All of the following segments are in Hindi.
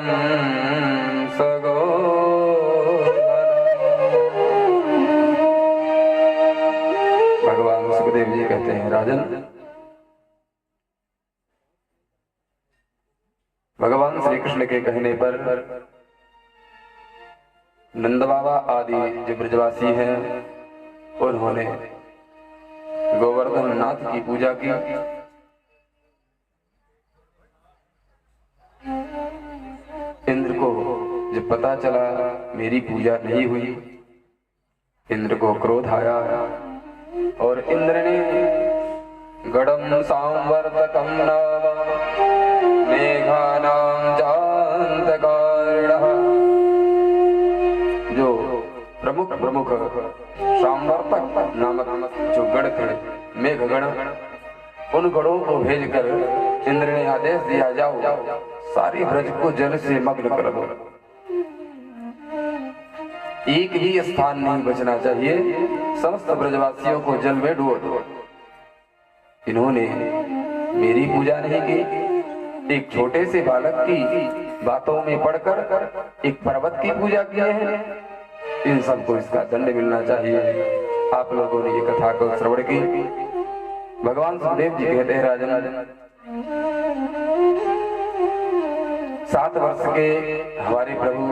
गृहं सगो। भगवान सुखदेव जी कहते हैं, राजन, भगवान श्री कृष्ण के कहने पर नंद बाबा आदि जो ब्रजवासी हैं उन्होंने गोवर्धन नाथ की पूजा की। इंद्र को जब पता चला मेरी पूजा नहीं हुई, इंद्र को क्रोध आया और इंद्र ने गड़म सांवर्तकम नाम मेघानां जान्तकारिणः, जो प्रमुख सांवर्तक नामक जो गण थे, मेघगण, उन गणों को भेजकर इंद्र ने आदेश दिया, जाओ सारी ब्रज को जल से मग्न कर दो, एक भी स्थान नहीं बचना चाहिए, समस्त ब्रजवासियों को जल में डुबो दो। इन्होंने मेरी पूजा नहीं की, एक छोटे से बालक की बातों में पड़कर एक पर्वत की पूजा किए हैं, इन सबको इसका दंड मिलना चाहिए। आप लोगों ने ये कथा को श्रवण की। भगवान सुखदेव जी कहते हैं, राजन, 7 वर्ष के हमारे प्रभु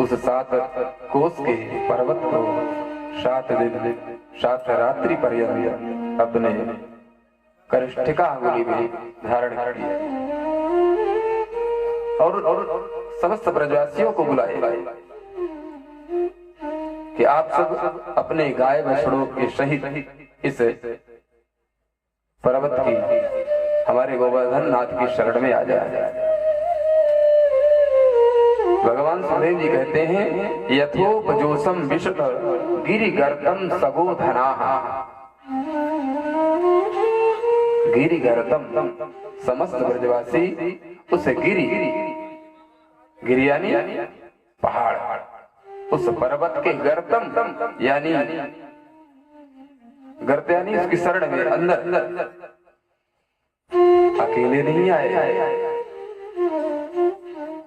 उस 7 कोस के पर्वत को 7 दिन 7 रात्रि पर्यंत अपने कनिष्ठिका अंगुली में धारण कर लिया और समस्त ब्रजवासियों को बुलाए कि आप सब अपने गाय बछड़ों के सहित इस पर्वत की हमारे गोवर्धन नाथ की शरण में आ जाए। भगवान सुखदेव जी कहते हैं, यथोपजोसम विशत गिरिगर्तम सगोधनाः। गिरिगर्तम, समस्त ब्रजवासी उस गिरि यानी पहाड़, उस पर्वत के गर्तम यानी गर्त यानी उसकी शरण में अंदर अकेले नहीं आए।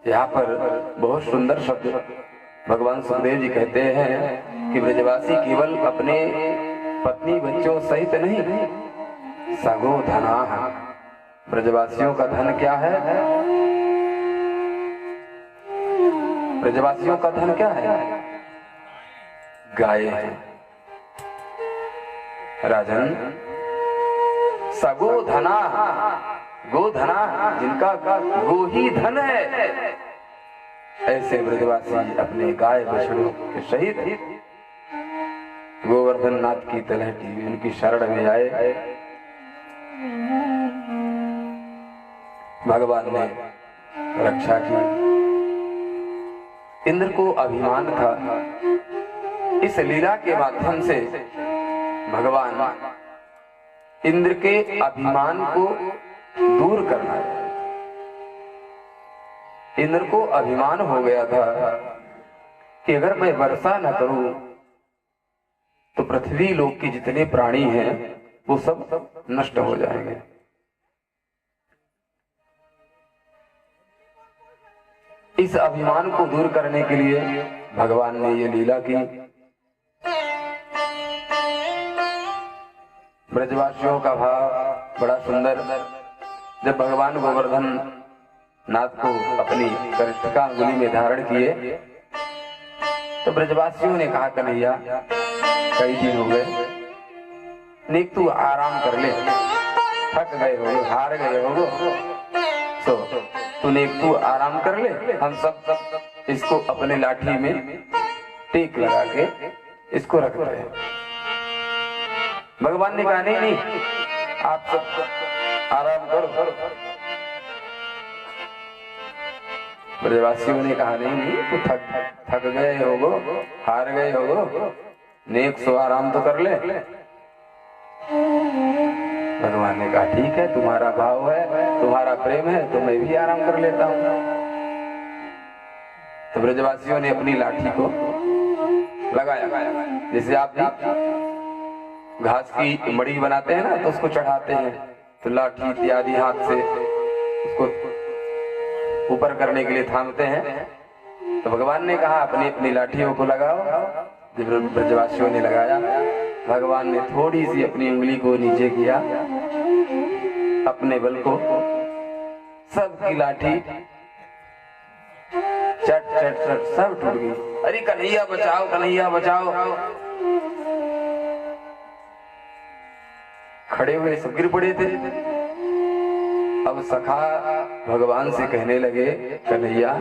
यहाँ पर बहुत सुंदर शब्द भगवान सुखदेव जी कहते हैं कि ब्रजवासी केवल अपने पत्नी बच्चों सहित नहीं, सगो धनाः, ब्रजवासियों का धन क्या है? ब्रजवासियों का धन क्या है? गाय है। राजन, सगो धनाः, गोधना, जिनका गो ही धन है, ऐसे ब्रजवासी अपने गाय बछड़ों के सहित गोवर्धन नाथ की तलहटी उनकी शरण में आए। भगवान ने रक्षा की। इंद्र को अभिमान था, इस लीला के माध्यम से भगवान इंद्र के अभिमान को दूर करना है। इंद्र को अभिमान हो गया था कि अगर मैं वर्षा न करूं तो पृथ्वी लोक के जितने प्राणी हैं वो सब नष्ट हो जाएंगे। इस अभिमान को दूर करने के लिए भगवान ने ये लीला की। ब्रजवासियों का भाव बड़ा सुंदर। जब भगवान गोवर्धन नाथ को अपनी कनिष्ठिका अंगुली में धारण किए तो ब्रजवासियों ने कहा, कन्हैया कई दिन हो गए, नेक तू आराम कर ले, थक गए हो, हार गए हो, तो तू नेक तू आराम कर ले, हम सब इसको अपने लाठी में टेक लगा के इसको रख रहे हैं। भगवान ने कहा, नहीं, आप सब आराम करो। ब्रजवासियों ने कहा, नहीं, तू थक गए होगो, हार गए होगो, नेक सो आराम तो कर ले। भगवान ने कहा, ठीक है, तुम्हारा भाव है, तुम्हारा प्रेम है, तो मैं भी आराम कर लेता हूं। तो ब्रजवासियों ने अपनी लाठी को लगाया, जैसे आप घास की मड़ी बनाते हैं ना, तो उसको चढ़ाते हैं, तो लाठी इत्यादि हाथ से उसको ऊपर करने के लिए थामते हैं। तो भगवान ने कहा अपनी अपनी लाठियों को लगाओ। जब ब्रजवासियों ने लगाया, भगवान ने थोड़ी सी अपनी उंगली को नीचे किया, अपने बल को, सबकी लाठी चट चट चट सब टूट गई। अरे कन्हैया बचाओ, कन्हैया बचाओ। खड़े हुए सब गिर पड़े थे। अब सखा भगवान से कहने लगे, कन्हैया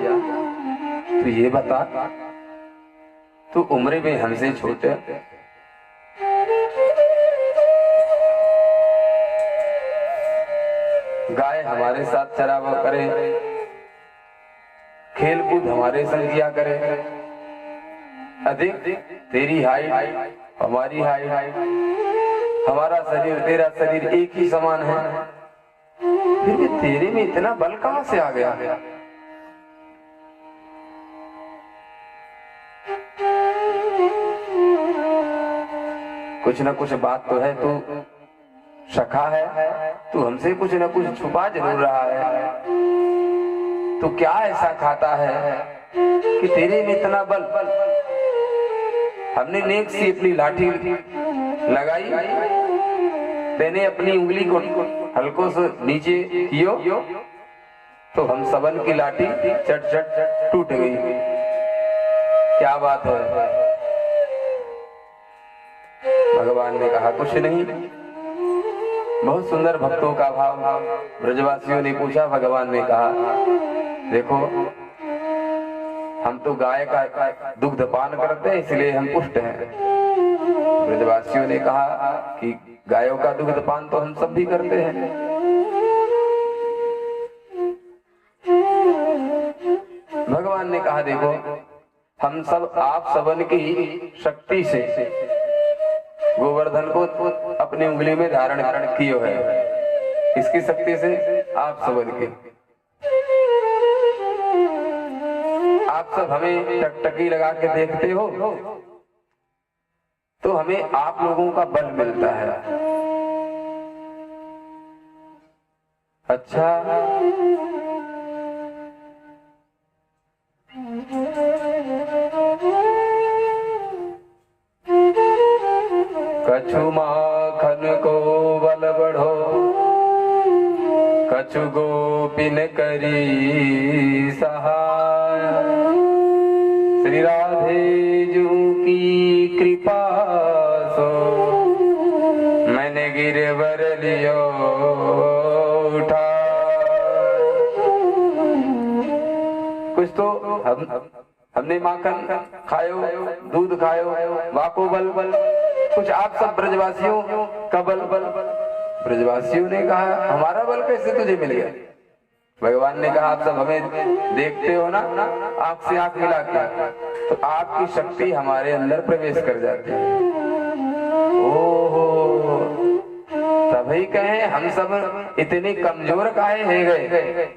तू ये बता, तू उम्र में हमसे छोटे, गाय हमारे साथ चरावा करे, खेल कूद हमारे संग किया करे, अधिक तेरी हाइट हमारी हाइट, हमारा शरीर तेरा शरीर एक ही समान है, फिर भी तेरे में इतना बल कहां से आ गया? कुछ न कुछ बात तो है, तू सखा है, तू हमसे कुछ न कुछ छुपा जरूर रहा है। तू क्या ऐसा खाता है कि तेरे में इतना बल? हमने नेक सी अपनी लाठी लगाई, मैंने अपनी उंगली को हल्कों से नीचे कियो तो हम सबन की लाठी चट चट टूट गई। क्या बात है? भगवान ने कहा कुछ नहीं। बहुत सुंदर भक्तों का भाव। ब्रजवासियों ने पूछा, भगवान ने कहा देखो हम तो गाय का दुग्ध पान करते हैं इसलिए हम पुष्ट हैं। ब्रजवासियों ने कहा कि गायों का दुग्ध पान तो हम सब भी करते हैं। भगवान ने कहा देखो हम सब आप सबन की शक्ति से गोवर्धन को अपनी उंगली में धारण किए है, इसकी शक्ति से आप सबन के। आप सब हमें टकटकी लगा के देखते हो तो हमें आप लोगों का बल मिलता है। अच्छा कछु माखन को बल बढ़ो, कछु गोपिन करी सहाय। श्री राधे जू की कृपा सो मैंने गिरवर लियो उठा। कुछ तो हमने माखन खायो, दूध खायो, वाको बल बल, कुछ आप सब ब्रजवासियों का बल बल। ब्रजवासियों ने कहा हमारा बल कैसे तुझे मिल गया? भगवान ने कहा आप सब हमें देखते हो ना, आंख से आंख मिला के, तो आपकी शक्ति हमारे अंदर प्रवेश कर जाती है। ओहो, तभी कहे हम सब इतने कमजोर काहे है गए।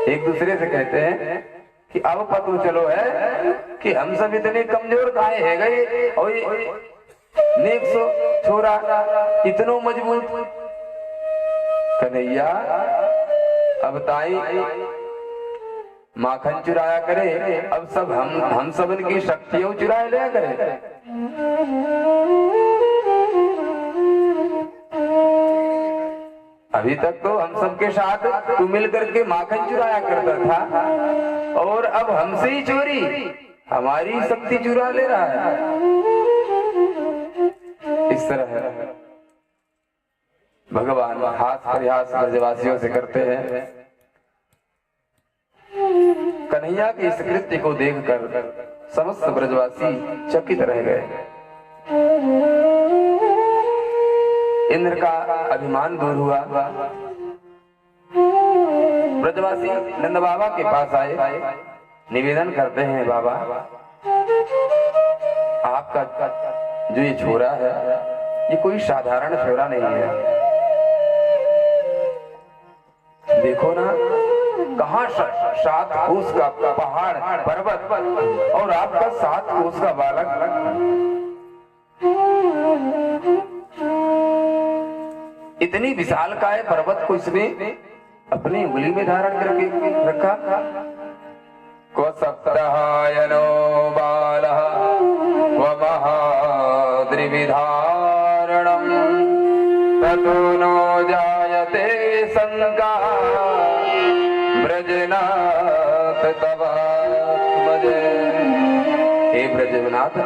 एक दूसरे से कहते हैं कि अब पता चलो है कि हम सब इतने कमजोर काहे है गए और नेक सो छोरा इतनो मजबूत। कन्हैया अब ताई माखन चुराया करे, अब सब हम सब इनकी शक्तियों चुरा लिया करे। अभी तक तो हम सबके साथ तू मिलकर के माखन चुराया करता था और अब हमसे ही चोरी, हमारी शक्ति चुरा ले रहा है। इस तरह है भगवान हास प्रयास ब्रजवासियों से करते हैं। कन्हैया के इस कृत्य को देखकर समस्त ब्रजवासी चकित रह गए। इंद्र का अभिमान दूर हुआ। ब्रजवासी नंद बाबा के पास आए, निवेदन करते हैं बाबा आपका जो ये छोरा है ये कोई साधारण छोरा नहीं है। देखो ना कहाँ 7 कोस का पहाड़ पर्वत और आपका 7 कोस का बालक। इतनी विशालकाय पर्वत को इसने अपनी उंगली में धारण करके रखा। क्व सप्ताहायनो बालः क्व महाद्रिविधारणम् ततो नो जायते शंका ब्रजनाथ तवात्मजे। हे ब्रजनाथ,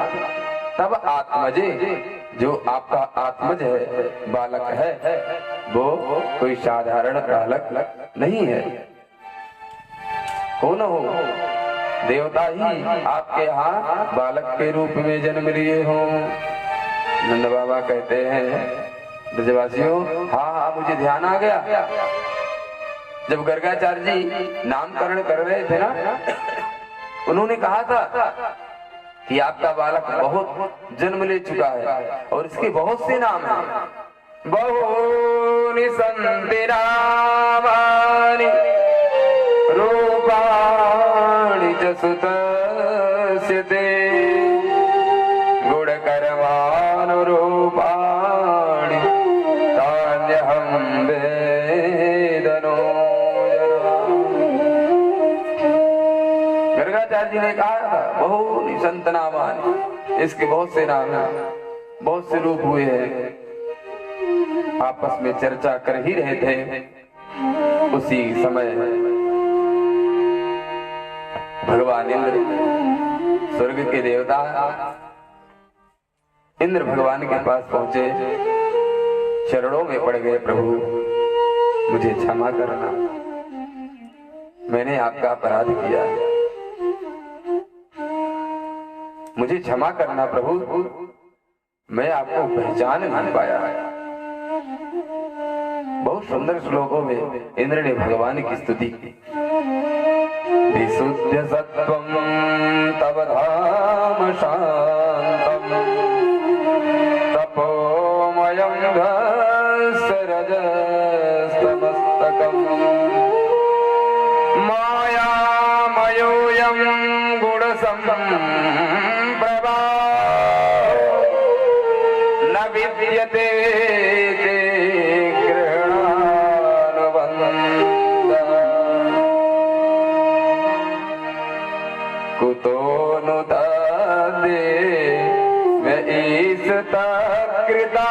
तब आत्मजे, जो आपका आत्मज है, बालक है, वो कोई साधारण बालक नहीं है। हो न हो, देवता ही आपके यहाँ बालक के रूप में जन्म लिए हो। नंद बाबा कहते हैं, ब्रजवासियों, हाँ मुझे ध्यान आ गया। जब गर्गाचार्य जी नामकरण कर रहे थे ना, उन्होंने कहा था कि आपका बालक बहुत जन्म ले चुका है और इसके बहुत से नाम हैं। बहुनि सन्ति नामानि रूपाणि च सुतस्य ते गुणकर्मानुरूपाणि तान्यहं वेदनो। गर्गाचार्य जी ने कहा बहुनि संत नामानि, इसके बहुत से नाम हैं, बहुत से रूप हुए हैं। आपस में चर्चा कर ही रहे थे। उसी समय भगवान इंद्र, स्वर्ग के देवता इंद्र भगवान के पास पहुंचे, चरणों में पड़ गए, प्रभु मुझे क्षमा करना, मैंने आपका अपराध किया, मुझे क्षमा करना प्रभु, मैं आपको पहचान नहीं पाया। बहुत सुंदर श्लोकों में इंद्र ने भगवान की स्तुति की। विशुद्ध सत्वं तव धाम शांतम तपोमयं रजस्तमस्तकम् मायामयोऽयं गुणसम्प्रभा न विद्यते कुतो नु दे वे ईसता कृता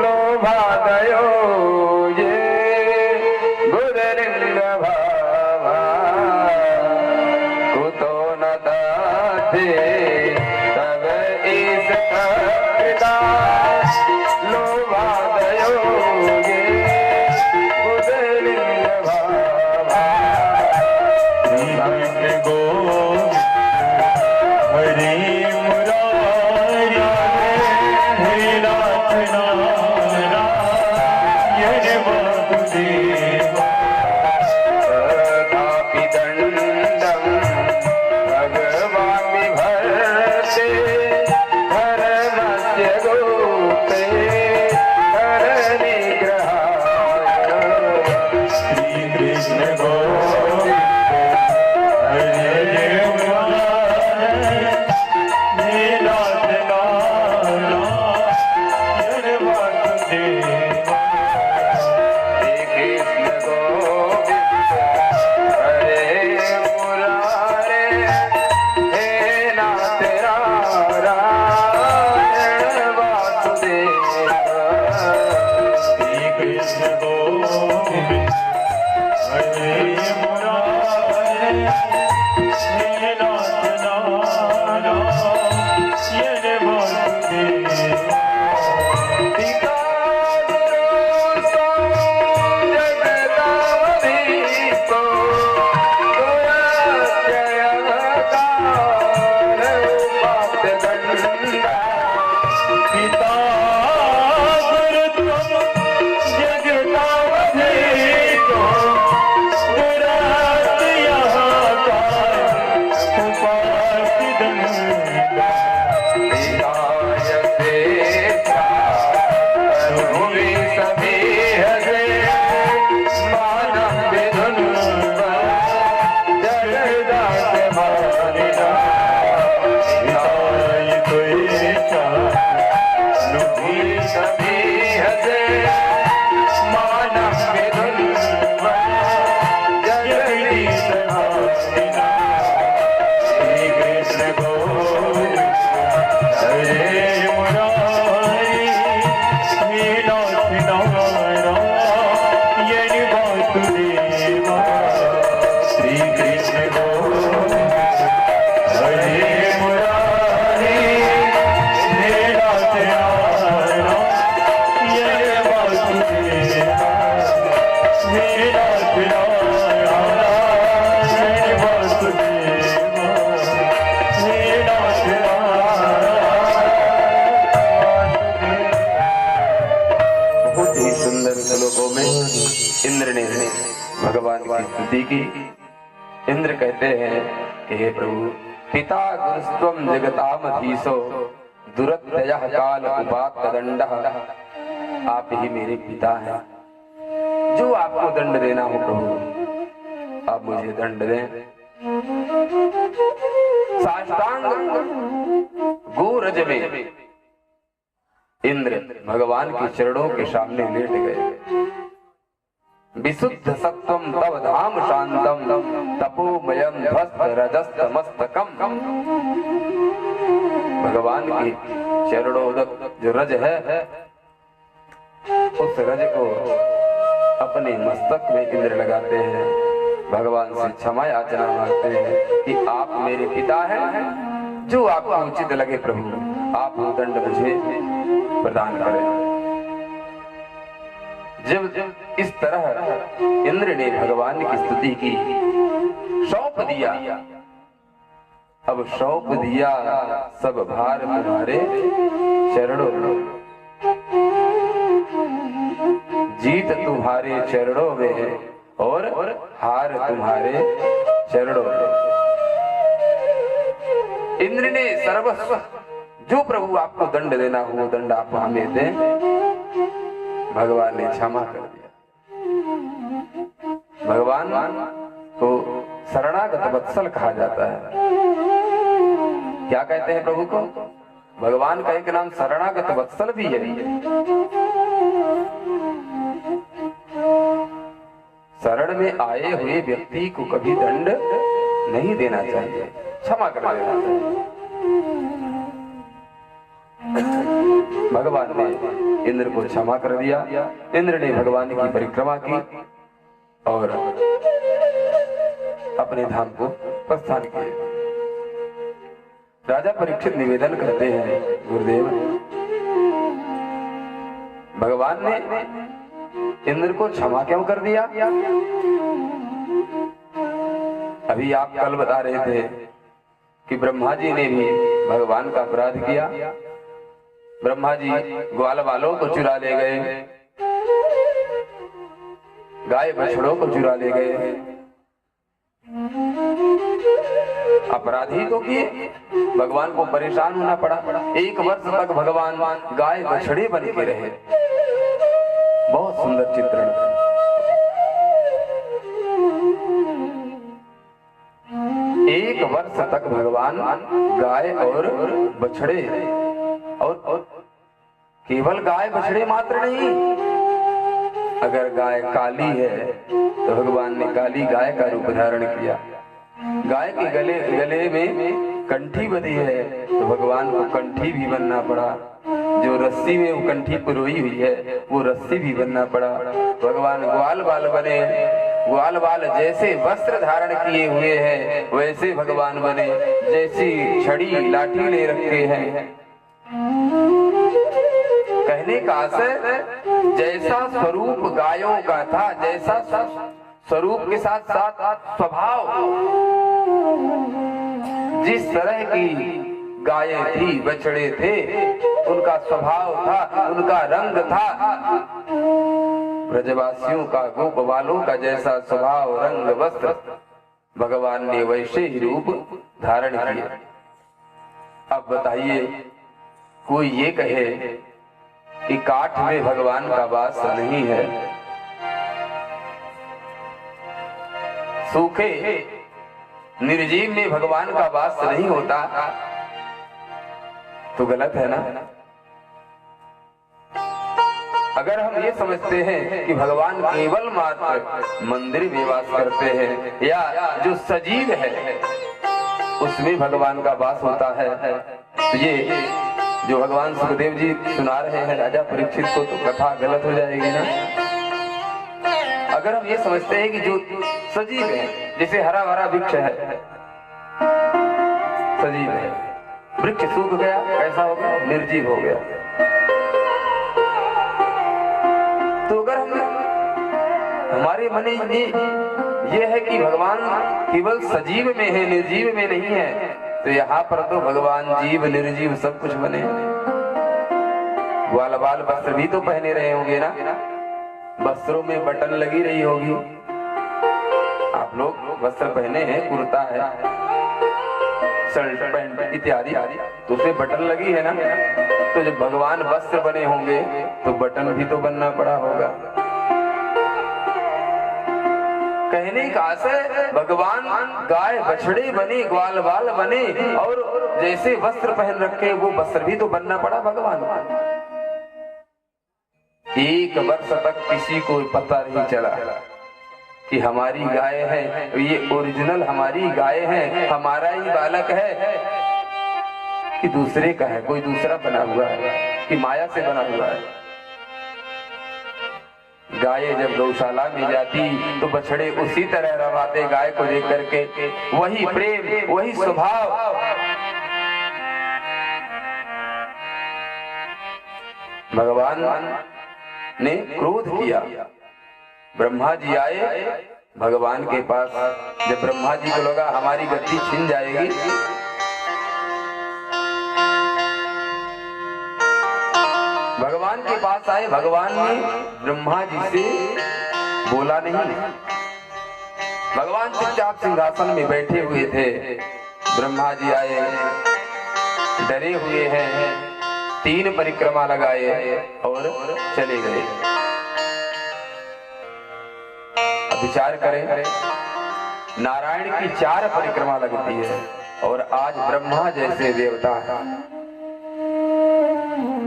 लोभादयो ये बुधलिंग भावा। कुतो न दे तव ईसता कृता लोभादयो ये बुधलिंग भावा। गो हरे मुरारी हरे नाथ नारायण वासुदेव तथापि दंडं भगवान विभर्षे धर्मस्य गोप्ते धरनिग्रहाय। श्री कृष्ण गोविंद सभी हसे मानव विधुन की इंद्र कहते हैं कि हे प्रभु, पिता गुरुस्त्वं जगतामधीशो दुरत्ययः काल उपात्तदंडः, आप ही मेरे पिता हैं, जो आपको दंड देना हो प्रभु आप मुझे दंड दें। साष्टांग गोरज में इंद्र भगवान के चरणों के सामने लेट गए। विशुद्ध सत्वम तव धाम शांतम तपोमयम ध्वस्त रजस्तमस्तकम, भगवान की चरणोदक जो रज है उस रज को अपने मस्तक में इंद्र लगाते हैं, भगवान से क्षमा याचना मांगते हैं कि आप मेरे पिता हैं, जो आपको उचित लगे प्रभु आप वो दंड मुझे प्रदान करें। जब इस तरह इंद्र ने भगवान की स्तुति की, सौंप दिया, अब सौंप दिया सब भार तुम्हारे चरणों में, जीत तुम्हारे चरणों में और हार तुम्हारे चरणों में। इंद्र ने सर्वस्व, जो प्रभु आपको दंड देना हो वो दंड आप हमें दें, भगवान ने क्षमा कर दिया। भगवान को शरणागत वत्सल कहा जाता है। क्या कहते हैं प्रभु को? भगवान का एक नाम शरणागत वत्सल भी है। शरण में आए हुए व्यक्ति को कभी दंड नहीं देना चाहिए, क्षमा कर देना चाहिए। भगवान ने इंद्र को क्षमा कर दिया। इंद्र ने भगवान की परिक्रमा की और अपने धाम को प्रस्थान किए। राजा परीक्षित निवेदन करते हैं, गुरुदेव भगवान ने इंद्र को क्षमा क्यों कर दिया? अभी आप कल बता रहे थे कि ब्रह्मा जी ने भी भगवान का अपराध किया। ब्रह्मा जी ग्वाल वालों को चुरा ले गए, गाय बछड़ों को चुरा ले गए, अपराधी तो किए, भगवान को परेशान होना पड़ा। 1 वर्ष तक भगवान गाय बछड़े बन के रहे। बहुत सुंदर चित्रण। 1 वर्ष तक भगवान गाय और बछड़े, और केवल गाय बछड़े मात्र नहीं, अगर गाय काली है तो भगवान ने काली गाय का रूप धारण किया। गाय के गले में कंठी बंधी है तो भगवान को कंठी भी बनना पड़ा। जो रस्सी में वो कंठी पिरोई हुई है वो रस्सी भी बनना पड़ा। भगवान ग्वाल बाल बने, ग्वाल बाल जैसे वस्त्र धारण किए हुए हैं वैसे भगवान बने, जैसी छड़ी लाठी ले रखे हैं। कहने का आशय, जैसा स्वरूप गायों का था, जैसा स्वरूप के साथ साथ स्वभाव, जिस तरह की गायें थी बछड़े थे उनका स्वभाव था, उनका रंग था, ब्रजवासियों का गोप बालों का जैसा स्वभाव रंग वस्त्र भगवान ने वैसे ही रूप धारण किया। अब बताइए, कोई ये कहे कि काठ में भगवान का वास नहीं है, सूखे निर्जीव में भगवान का वास नहीं होता, तो गलत है ना। अगर हम ये समझते हैं कि भगवान केवल मात्र मंदिर में वास करते हैं या जो सजीव है उसमें भगवान का वास होता है, तो ये जो भगवान सुखदेव जी सुना रहे हैं राजा परीक्षित को, तो कथा गलत हो जाएगी ना। अगर हम ये समझते हैं कि जो सजीव है, जैसे हरा भरा वृक्ष है, सजीव है, वृक्ष सूख गया, कैसा हो गया? निर्जीव हो गया। तो अगर हम हमारे मन में ये है कि भगवान केवल सजीव में है, निर्जीव में नहीं है, तो यहाँ पर तो भगवान जीव निर्जीव सब कुछ बने। ग्वाल बाल वस्त्र भी तो पहने रहे होंगे ना, वस्त्रों में बटन लगी रही होगी। आप लोग वस्त्र पहने हैं, कुर्ता है, शर्ट पैंट इत्यादि, तो उसमें बटन लगी है ना। तो जब भगवान वस्त्र बने होंगे तो बटन भी तो बनना पड़ा होगा। कहने का आशय भगवान गाय बछड़े बने, ग्वाल बाल बने, और जैसे वस्त्र पहन रखे वो वस्त्र भी तो बनना पड़ा भगवान। एक वर्ष तक किसी को पता नहीं चला कि हमारी गाय है, ये ओरिजिनल हमारी गाय है, हमारा ही बालक है, कि दूसरे का है, कोई दूसरा बना हुआ है, कि माया से बना हुआ है। गाय जब गौशाला में जाती तो बछड़े उसी तरह रवाते गाय को देख करके, वही प्रेम, वही स्वभाव। भगवान ने क्रोध किया, ब्रह्मा जी आए भगवान के पास। जब ब्रह्मा जी को लगा हमारी गद्दी छिन जाएगी, भगवान के पास आए। भगवान ने ब्रह्मा जी से बोला नहीं, भगवान चुपचाप सिंहासन में बैठे हुए थे। ब्रह्मा जी आए, डरे हुए हैं, 3 परिक्रमा लगाए और चले गए। अब विचार करें, नारायण की 4 परिक्रमा लगती है और आज ब्रह्मा जैसे देवता है,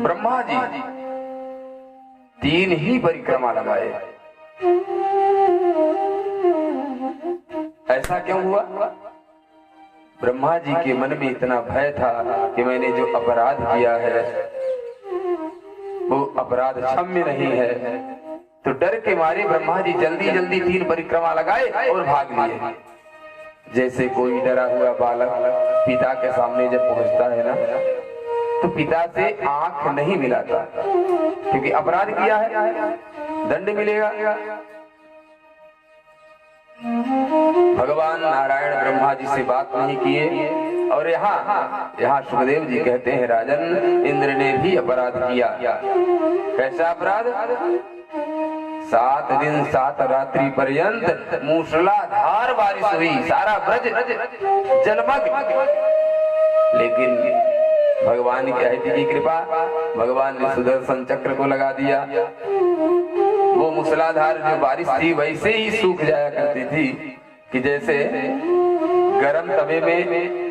ब्रह्मा जी 3 ही परिक्रमा लगाए। ऐसा क्यों हुआ? ब्रह्मा जी के मन में इतना भय था कि मैंने जो अपराध किया है वो अपराध क्षम्य नहीं है। तो डर के मारे ब्रह्मा जी जल्दी जल्दी 3 परिक्रमा लगाए और भाग लिए। जैसे कोई डरा हुआ बालक पिता के सामने जब पहुंचता है ना, तो पिता से आंख नहीं मिलाता, क्योंकि अपराध किया है, दंड मिलेगा। भगवान नारायण ब्रह्मा जी से बात नहीं किए। और यहाँ सुखदेव जी कहते हैं, राजन इंद्र ने भी अपराध किया। कैसा अपराध? 7 दिन 7 रात्रि पर्यंत मूसलाधार बारिश हुई, सारा ब्रज जलमग्न। लेकिन भगवान की अति की कृपा, भगवान ने सुदर्शन चक्र को लगा दिया। वो मूसलाधार जो बारिश थी वैसे ही सूख जाया करती थी कि जैसे गरम तवे में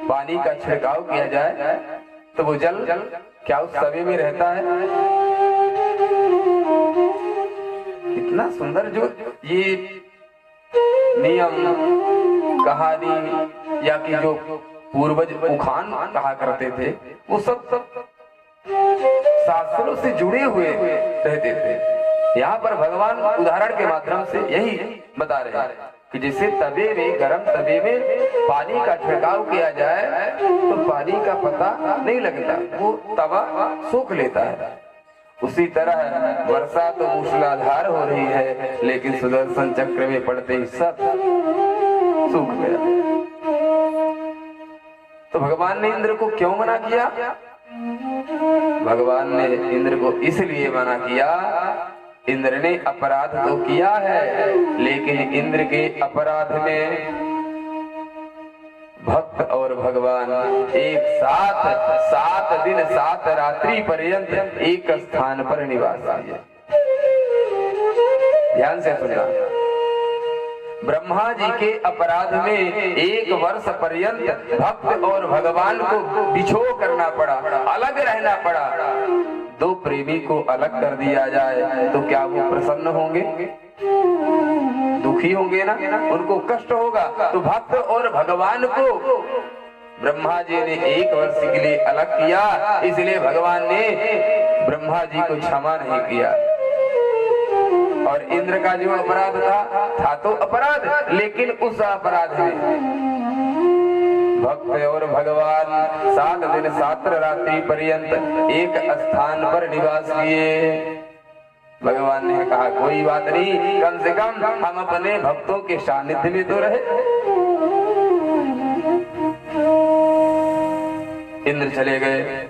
पानी का छिड़काव किया जाए तो वो जल क्या उस तवे में रहता है। कितना सुंदर जो ये नियम, कहानी या कि जो पूर्वज उखान कहा करते थे, वो सब शास्त्रों से जुड़े हुए रहते थे। यहाँ पर भगवान उदाहरण के माध्यम से यही बता रहे हैं कि जैसे तवे में, गरम तवे में पानी का छिड़काव किया जाए तो पानी का पता नहीं लगता, वो तवा सूख लेता है। उसी तरह वर्षा तो मूसलाधार हो रही है, लेकिन सुदर्शन चक्र में पड़ते ही सब सूख गया। तो भगवान ने इंद्र को क्यों मना किया? भगवान ने इंद्र को इसलिए मना किया, इंद्र ने अपराध तो किया है, लेकिन इंद्र के अपराध में भक्त और भगवान एक साथ 7 दिन 7 रात्रि पर्यंत एक स्थान पर निवास किए। ध्यान से सुनना, ब्रह्मा जी के अपराध में 1 वर्ष पर्यंत भक्त और भगवान को बिछो करना पड़ा, अलग रहना पड़ा। 2 प्रेमी को अलग कर दिया जाए तो क्या वो प्रसन्न होंगे? दुखी होंगे ना, उनको कष्ट होगा। तो भक्त और भगवान को ब्रह्मा जी ने 1 वर्ष के लिए अलग किया, इसलिए भगवान ने ब्रह्मा जी को क्षमा नहीं किया। और इंद्र का जो अपराध था तो अपराध, लेकिन उस अपराध में भक्त और भगवान 7 दिन 7 रात्रि पर्यंत एक स्थान पर निवास किए। भगवान ने कहा कोई बात नहीं, कम से कम हम अपने भक्तों के सानिध्य में तो रहे। इंद्र चले गए।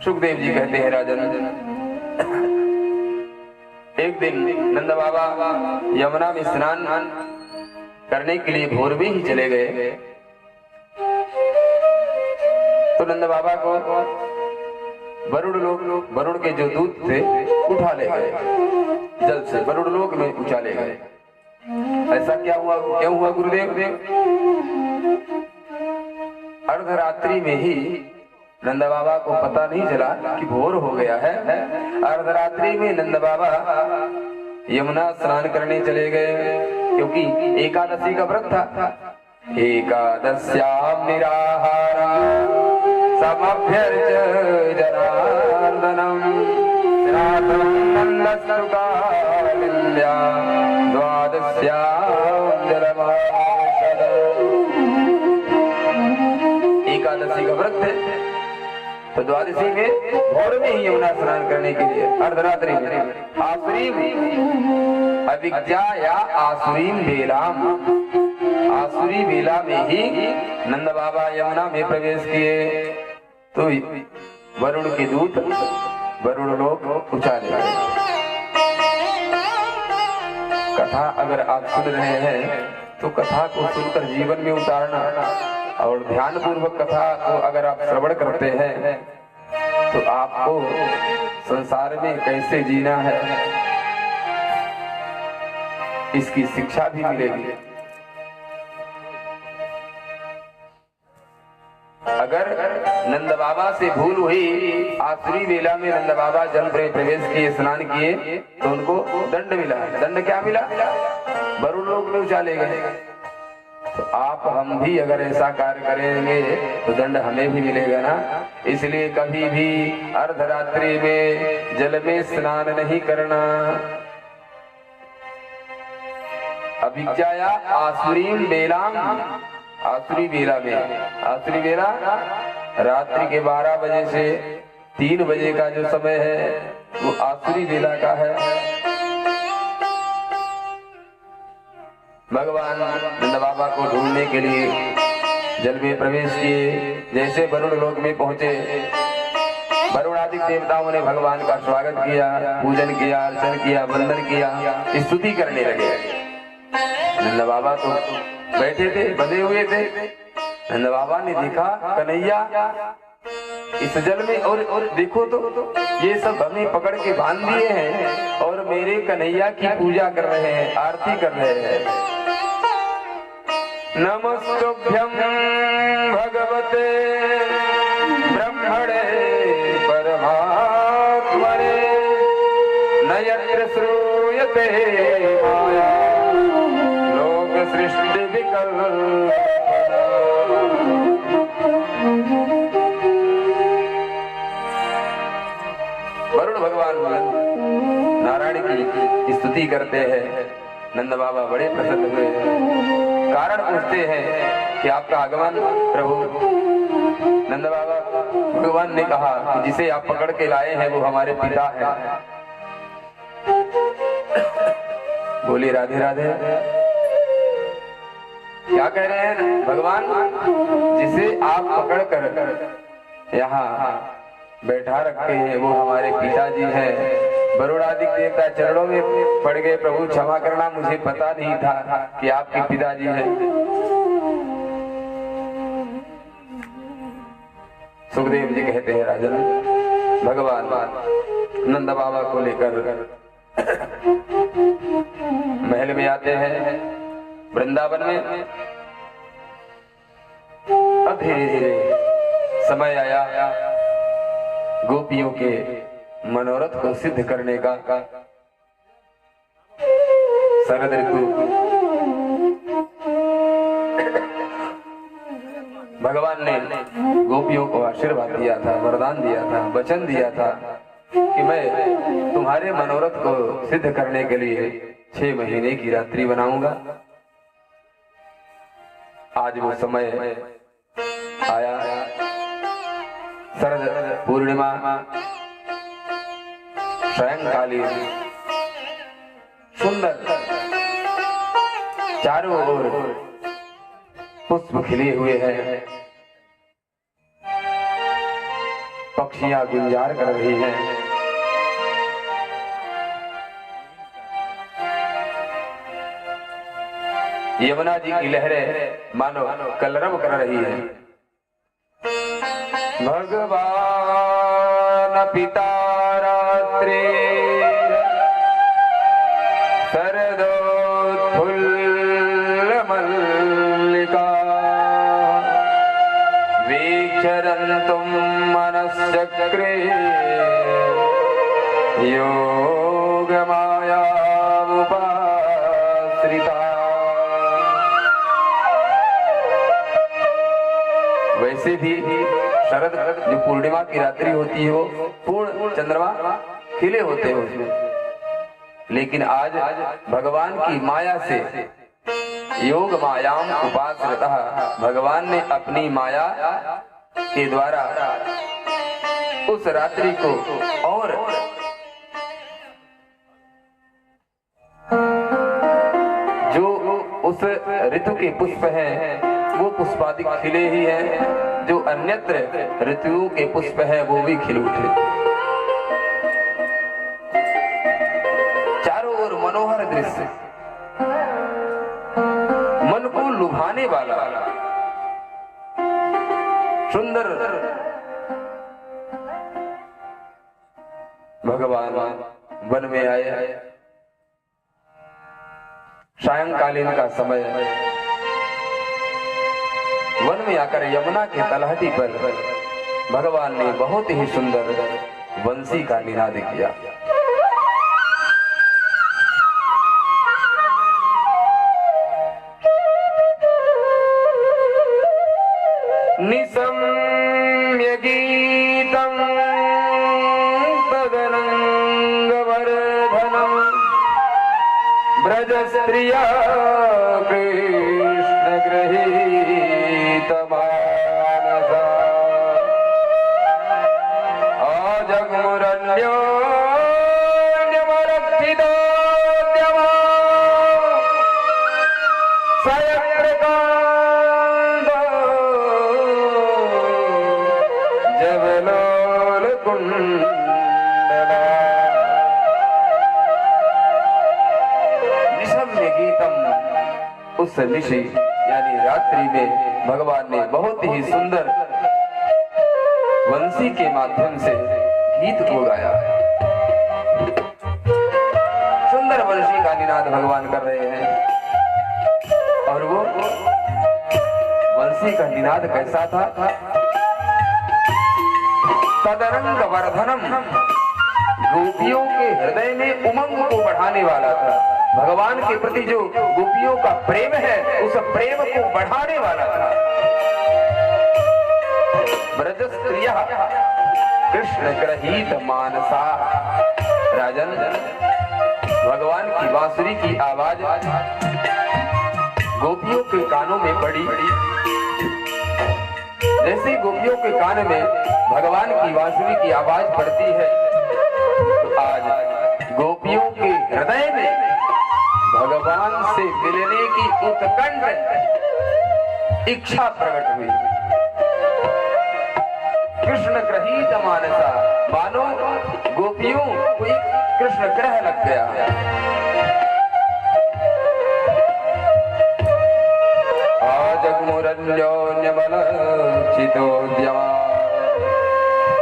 सुखदेव जी कहते हैं राजन, एक दिन नंद बाबा यमुना में स्नान करने के लिए भोर में ही चले गए। तो नंद बाबा को वरुण के जो दूत थे उठा ले गए, जल से वरुण लोक में उछाले गए। ऐसा क्या हुआ गुरुदेव? अर्धरात्रि में ही नंद बाबा को पता नहीं चला कि भोर हो गया है। अर्धरात्रि में नंद बाबा यमुना स्नान करने चले गए, क्योंकि एकादशी का व्रत था। एकादश्याम निराहारा समभ्यर्च जनार्दनम श्राद्धं नन्दस्तुकालिल्या द्वादश्याम जलमाशद। एकादशी का व्रत है, तो द्वादशी में भोर में ही यमुना स्नान करने के लिए अर्धरात्रि में आसुरीम अविज्ञा या आसुरीम बेलाम, आसुरी बेला में ही नंद बाबा यमुना में प्रवेश किए। तो वरुण के दूत वरुण लोक उछाले गए। कथा अगर आप सुन रहे हैं तो कथा को सुनकर जीवन में उतारना, और ध्यान पूर्वक कथा को अगर आप श्रवण करते हैं तो आपको संसार में कैसे जीना है इसकी शिक्षा भी मिलेगी। अगर नंद बाबा से भूल हुई, आसुरी बेला में नंद बाबा जल में प्रवेश किए, स्नान किए, तो उनको दंड मिला। दंड क्या मिला? वरुण लोक में उछाले गए। तो आप हम भी अगर ऐसा कार्य करेंगे तो दंड हमें भी मिलेगा ना। इसलिए कभी भी अर्धरात्रि में जल में स्नान नहीं करना। अभिज्ञाया आसुरीम बेलाम, आसुरी बेला में, आसुरी बेला रात्रि के 12 बजे से 3 बजे का जो समय है वो आसुरी बेला का है। भगवान नंद बाबा को ढूंढने के लिए जल में प्रवेश किए। जैसे वरुण लोक में पहुंचे, वरुण आदि देवताओं ने भगवान का स्वागत किया, पूजन किया, अर्चन किया, वंदन किया, स्तुति करने लगे। नंद बाबा तो बैठे थे, बंधे हुए थे। नंद बाबा ने देखा कन्हैया इस जल में, और देखो तो ये सब हमें पकड़ के बांध दिए हैं और मेरे कन्हैया की पूजा कर रहे हैं, आरती कर रहे हैं। नमस्तुभ्यं भगवते ब्रह्मणे परमात्मने न यत्र श्रूयते माया लोक सृष्टि विकल्प। वरुण भगवान नारायण की स्तुति करते हैं। नंद बाबा बड़े प्रसन्न हुए, कारण पूछते हैं कि आपका आगमन प्रभु। नंद बाबा भगवान ने कहा कि जिसे आप पकड़ के लाए हैं वो हमारे पिता हैं। बोली राधे राधे। क्या कह रहे हैं भगवान? जिसे आप पकड़ कर यहाँ बैठा रखे हैं वो हमारे पिताजी हैं। वरुण आदि देवता चरणों में पड़ गए, प्रभु क्षमा करना, मुझे पता नहीं था कि आपके पिताजी हैं। सुखदेव जी कहते हैं राजन, भगवान नंद बाबा को लेकर महल में आते हैं वृंदावन में। अब धीरे धीरे समय आया गोपियों के मनोरथ को सिद्ध करने का। शरद ऋतु, भगवान ने गोपियों को आशीर्वाद दिया था, वरदान दिया था, वचन दिया था कि मैं तुम्हारे मनोरथ को सिद्ध करने के लिए 6 महीने की रात्रि बनाऊंगा। आज वो समय आया। शरद पूर्णिमा, सायंकालीन, सुंदर, चारों ओर पुष्प खिले हुए हैं, पक्षियां गुंजार कर रही हैं। यमुना जी की लहरें मानो कलरव कर रही है। भगवान पिता रात्रि शरदोत्फुल्ल मल्लिका वीक्षरन्तुं मनश्चक्रे योगमायामुपाश्रिता। वैसे भी शरद जो पूर्णिमा की रात्रि होती है वो पूर्ण चंद्रमा खिले होते हैं उसमें, लेकिन आज भगवान की माया से योग मायाम उपाश्रितः, भगवान ने अपनी माया के द्वारा उस रात्रि को और जो उस ऋतु के पुष्प हैं वो पुष्पादिक खिले ही हैं, जो अन्यत्र ऋतुओं के पुष्प हैं वो भी खिल उठे। चारों ओर मनोहर दृश्य, मन को लुभाने वाला सुंदर। भगवान वन में आए, सायंकालीन का समय, वन में आकर यमुना के तलहटी पर भगवान ने बहुत ही सुंदर बंसी का निनाद किया। निशम्य गीतं तदनंगवर्धनं ब्रजस्त्रिया कृष्ण गृहीतमानसा आजग्मुरन्योन्यमरक्षितोद्यमा स्वयंप्रकान्दो जवलोलकुण्डला। निशम्य गीतम, उस निशि यानी रात्रि में भगवान ने बहुत ही सुंदर वंशी के माध्यम से गीत को गाया। सुंदर वंशी का निनाद भगवान कर रहे हैं, और वो वंशी का निनाद कैसा था? तदरंग वर्धनम, गोपियों के हृदय में उमंग को बढ़ाने वाला था। भगवान के प्रति जो गोपियों का प्रेम है उस प्रेम को बढ़ाने वाला था। ब्रजस्त्रिया कृष्ण गृहीत मानसा। राजन, भगवान की बांसुरी की आवाज गोपियों के कानों में पड़ी। जैसे गोपियों के कान में भगवान की बांसुरी की आवाज पड़ती है, तो आज गोपियों के हृदय में भगवान से मिलने की उत्कंठ इच्छा प्रकट हुई। कृष्ण गृहीत मानसा, मानो गोपियों को एक कृष्ण ग्रह लग गया। आजग्मुरन्योन्यमलक्षितोद्यमा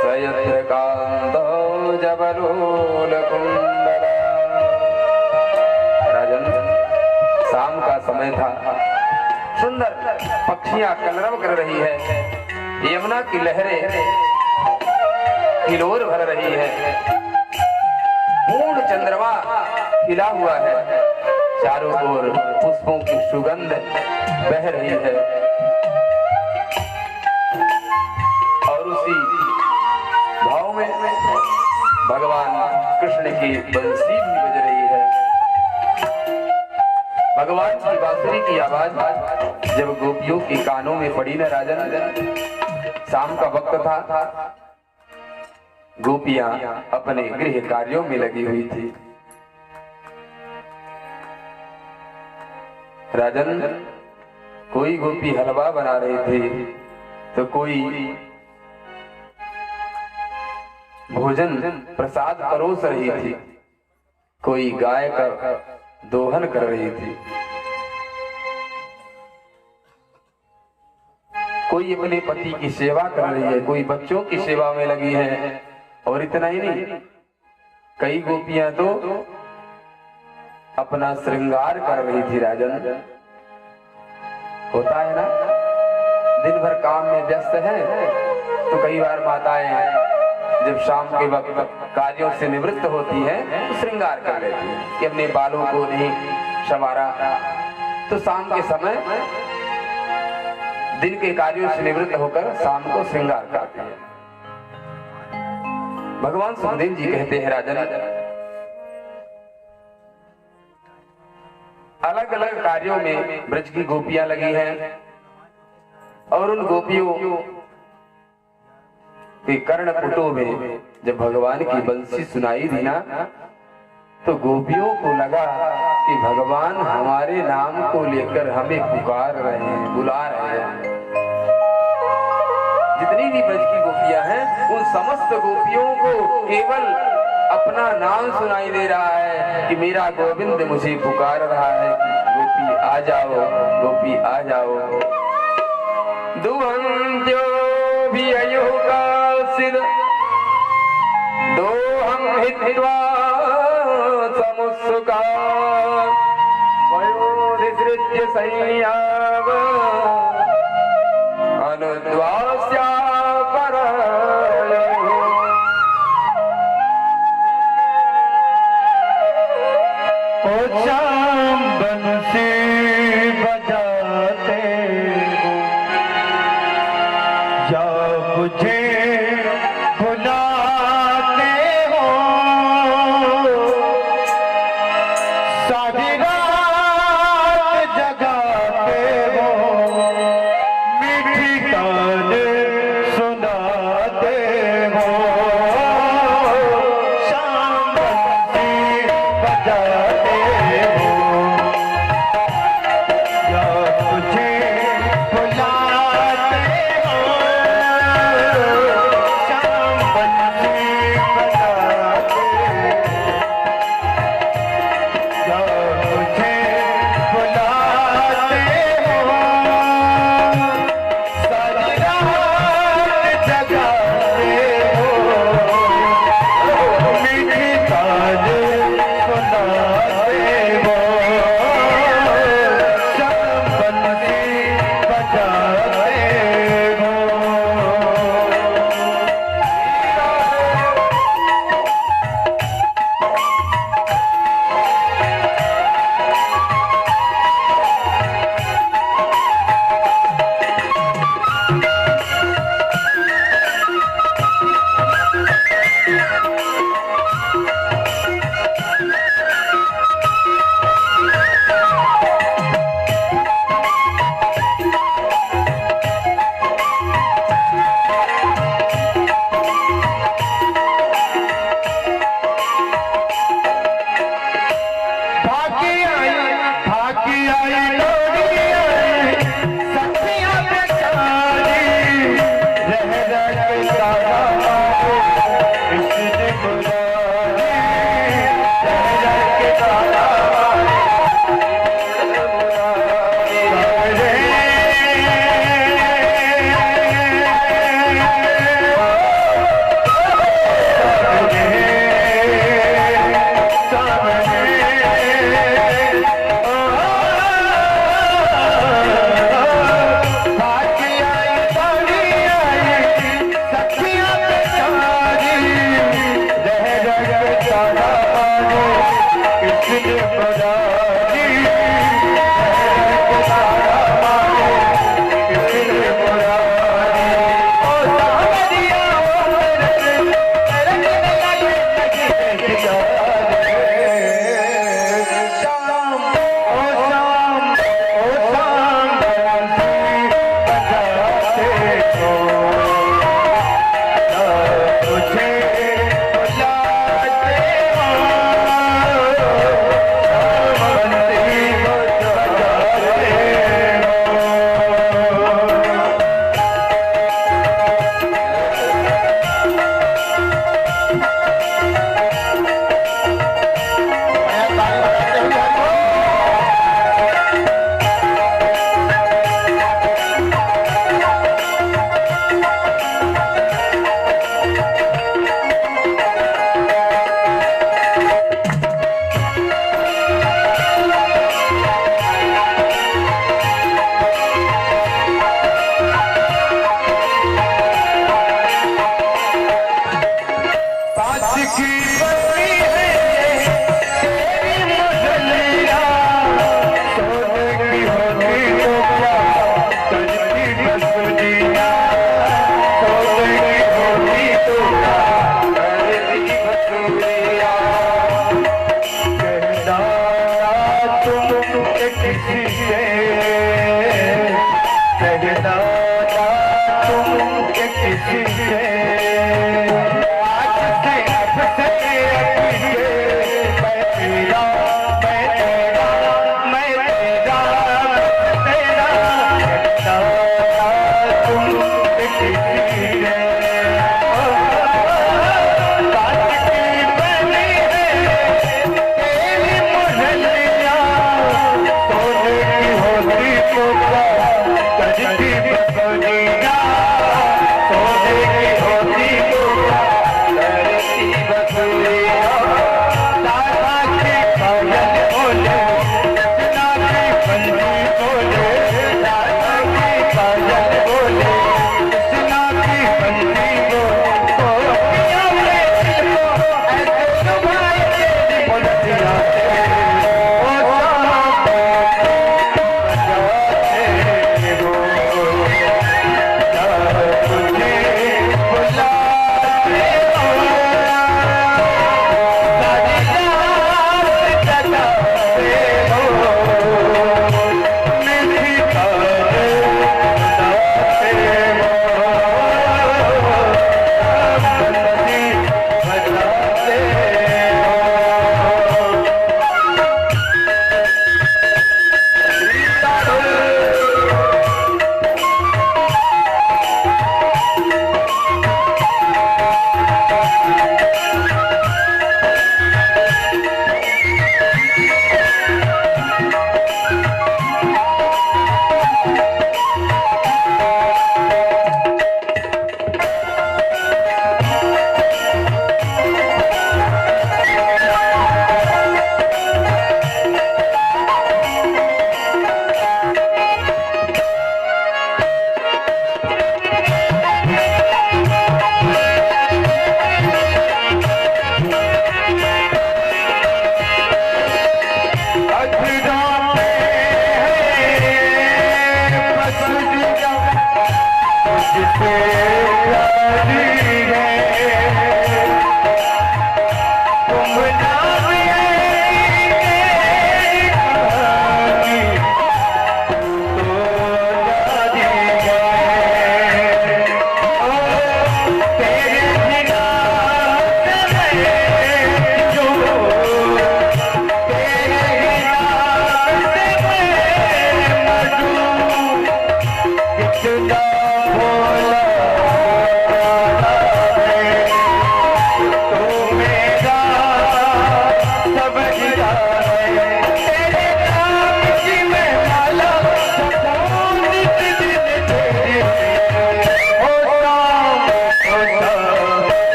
स्वयंप्रकान्दो जवलोलकुण्डला। राजन, शाम का समय था, सुंदर पक्षियां कलरव कर रही है, यमुना की लहरें हिलोर भर रही है, पूर्ण चंद्रमा खिला हुआ है, चारों ओर पुष्पों की सुगंध बह रही है। इसी भाव में भगवान कृष्ण की बंसी भी बज रही है। भगवान की बांसुरी की आवाज जब गोपियों के कानों में पड़ी न राजन, शाम का वक्त था, गोपियां अपने गृह कार्यों में लगी हुई थी। राजन, कोई गोपी हलवा बना रही थी तो कोई भोजन प्रसाद परोस रही थी, कोई गाय का दोहन कर रही थी, कोई अपने पति की सेवा कर रही है, कोई बच्चों की सेवा में लगी है। और इतना ही नहीं, कई गोपियां तो अपना श्रृंगार कर रही थी। राजन, होता है ना, दिन भर काम में व्यस्त है तो कई बार माताएं जब शाम के वक्त कार्यों से निवृत्त होती है तो श्रृंगार कर लेती है कि अपने बालों को नहीं संवारा, तो शाम के समय दिन के कार्यों से निवृत्त होकर शाम को श्रृंगार करती है। भगवान सुखदेव जी कहते हैं, राजन, अलग अलग कार्यों में ब्रज की गोपियां लगी हैं और उन गोपियों के कर्णपुटों में जब भगवान की बंसी सुनाई दी ना, तो गोपियों को लगा कि भगवान हमारे नाम को लेकर हमें पुकार रहे हैं, बुला रहे हैं। जितनी भी ब्रज की गोपियां हैं, उन समस्त गोपियों को केवल अपना नाम सुनाई दे रहा है कि मेरा गोविंद मुझे पुकार रहा है, गोपी आ जाओ, गोपी आ जाओ। दुहं जो भी अयोगा दोहं हित्वा समुत्सुका वयोधिसृज्य संयाव अनुद्वास्या शाम बंसी बजाते हो या मुझे बुलाते हो, सारी रात जगाते हो, मीठी तान सुनाते हो। शाम बंसी बजाते हो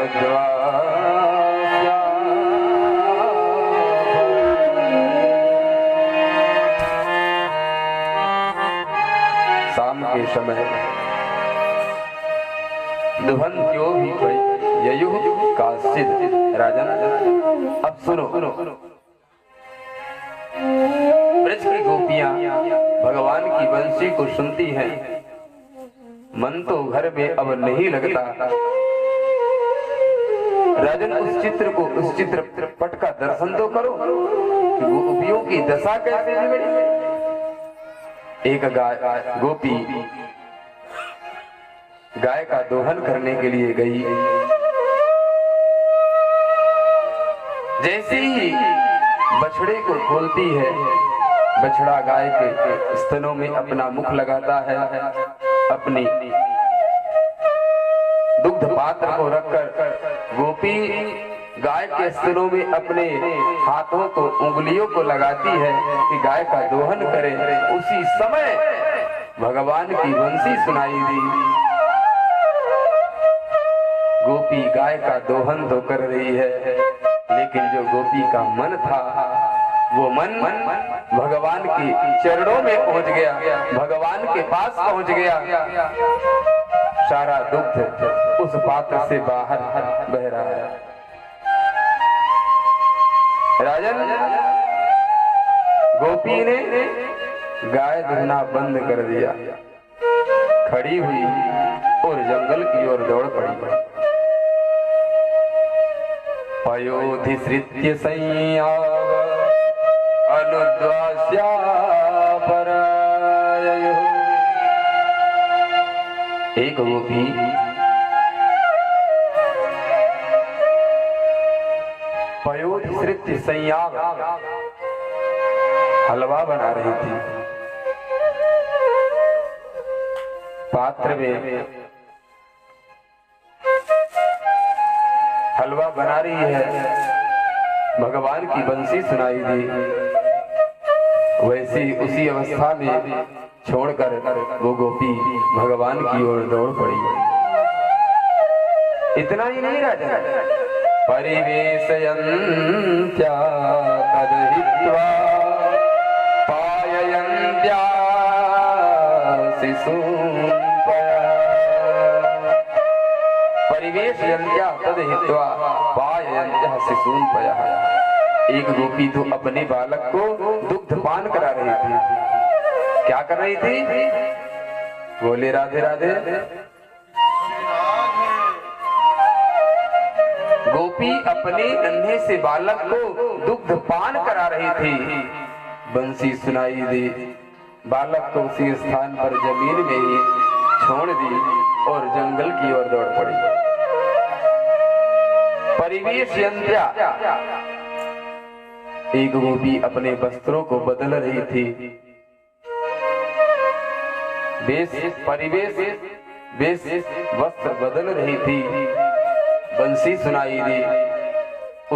अयोध्या। शाम के समय दुहन क्यों भी कोई ययु कासिद। राजन अब सुनो, ब्रज की गोपियां भगवान की बंसी को सुनती हैं, मन तो घर में अब नहीं लगता। राजन उस चित्र को, उस चित्र पट का दर्शन तो करो कि गोपियों की दशा कैसे बिगड़ी। एक गाय गोपी गाय का दोहन करने के लिए गई। जैसे ही बछड़े को खोलती है, बछड़ा गाय के स्तनों में अपना मुख लगाता है, अपनी दुग्ध पात्र को रखकर गोपी गाय के स्तनों में अपने हाथों को, उंगलियों को लगाती है कि गाय का दोहन करे। उसी समय भगवान की बंसी सुनाई दी। गोपी गाय का दोहन तो कर रही है, लेकिन जो गोपी का मन था वो मन भगवान की चरणों में पहुंच गया, भगवान के पास पहुंच गया। सारा दुग्ध उस पात्र से बाहर बह रहा है। राजन गोपी ने गाय दुहना बंद कर दिया, खड़ी हुई और जंगल की ओर दौड़ पड़ी। पयोधिसृत्य संयाव अनुद्वास्या पराययो। एक गोपी पयोधिसृत्य संयाव हलवा बना रही थी। पात्र में हलवा बना रही है, भगवान की बंसी सुनाई दी। वैसी उसी अवस्था में छोड़कर वो गोपी भगवान की ओर दौड़ पड़ी। इतना ही नहीं राजा, परिवेशयन्त्या तद्हित्वा पाययन्त्या शिशून् परिवेशयन्त्या तद्हित्वा पाययन्त्या शिशून् पयः। एक गोपी तो अपने बालक को दुग्ध पान करा रही थी। क्या कर रही थी? बोले राधे राधे। गोपी अपने नन्हे से बालक को दुग्ध पान करा रही थी। बंसी सुनाई दी, बालक को उसी स्थान पर जमीन में ही छोड़ दी और जंगल की ओर दौड़ पड़ी। परिवेशयन्त्या, एक गोपी अपने वस्त्रों को बदल रही थी। वेश वस्त्र बदल रही थी। बंसी सुनाई दी,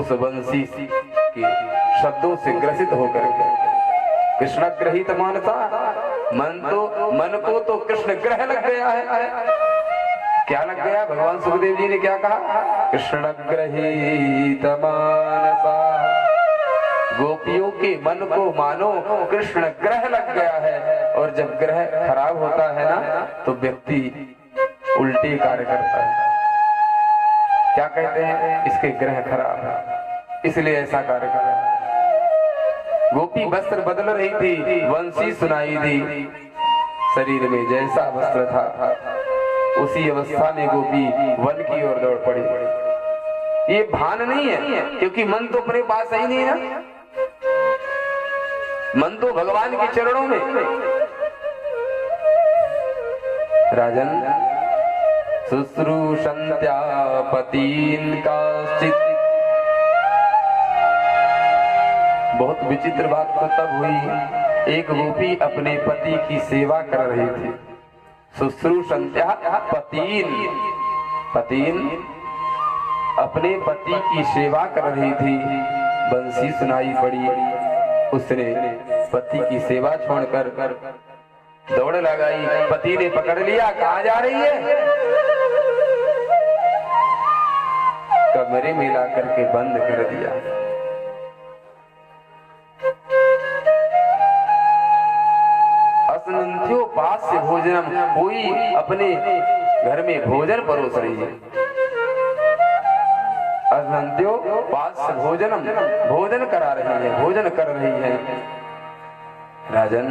उस बंसी के शब्दों से ग्रसित होकर कृष्ण ग्रहित मानता। मन को तो कृष्ण ग्रह लग गया है। क्या लग गया? भगवान सुखदेव जी ने क्या कहा? कृष्ण ग्रहित मानसा। गोपियों के मन को मानो कृष्ण ग्रह लग गया है। और जब ग्रह खराब होता है ना, तो व्यक्ति उल्टे कार्य करता है। क्या कहते हैं? इसके ग्रह खराब है, इसलिए ऐसा कार्य कर रहा है। गोपी वस्त्र बदल रही थी, बंसी सुनाई दी। शरीर में जैसा वस्त्र था उसी अवस्था में गोपी वन की ओर दौड़ पड़ी। ये भान नहीं है, क्योंकि मन तो अपने पास ही नहीं ना, मन तो भगवान के चरणों में। राजन शुश्रूषन्त्या पतीन् काश्चित्। बहुत विचित्र बात तो तब हुई, एक गोपी अपने पति की सेवा कर रही थी। शुश्रूषन्त्या पतीन्, अपने पति की सेवा कर रही थी। बंसी सुनाई पड़ी, उसने पति की सेवा छोड़कर दौड़ लगाई। पति ने पकड़ लिया, कहाँ जा रही है? कमरे में ला करके बंद कर दिया। असनंत्योपास्य भोजनम, कोई अपने घर में भोजन परोस रही है। असनंत्योपास्य भोजनम, भोजन करा रही है, भोजन कर रही है। राजन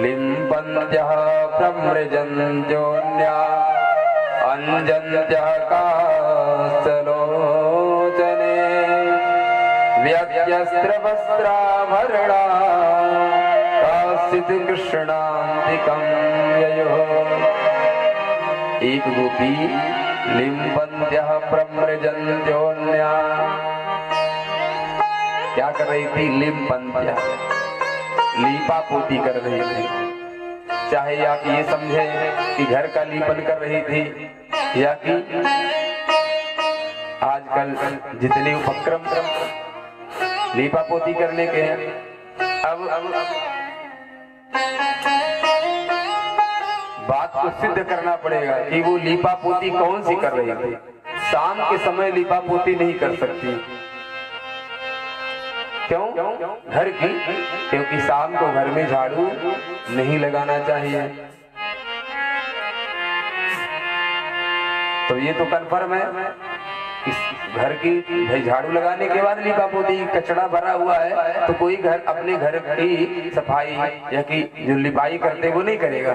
लिम्पन्त्यः प्रमृजन्त्योऽन्या अंजन्त्यः कास्तलोचने व्यत्यस्त्रवस्त्राभरणा काश्चित् कृष्णान्तिकं ययोः। एक गोपी लिम्पन्त्यः प्रमृजन्त्योऽन्या, क्या कर रही थी? लिम्पन्त्यः, लीपा पोती कर रही थी। चाहे आप ये समझे कि घर का लीपन कर रही थी, या कि आजकल जितने उपक्रम लीपा पोती करने के हैं, अब बात को सिद्ध करना पड़ेगा कि वो लीपा पोती कौन सी कर रही थी। शाम के समय लीपा पोती नहीं कर सकती। क्यों? घर की, क्योंकि शाम को घर में झाड़ू नहीं लगाना चाहिए। तो ये तो कन्फर्म है कि घर की भाई झाड़ू लगाने के बाद लीपा पोती, कचरा भरा हुआ है तो कोई घर अपने घर की सफाई या कि जो लिपाई करते वो नहीं करेगा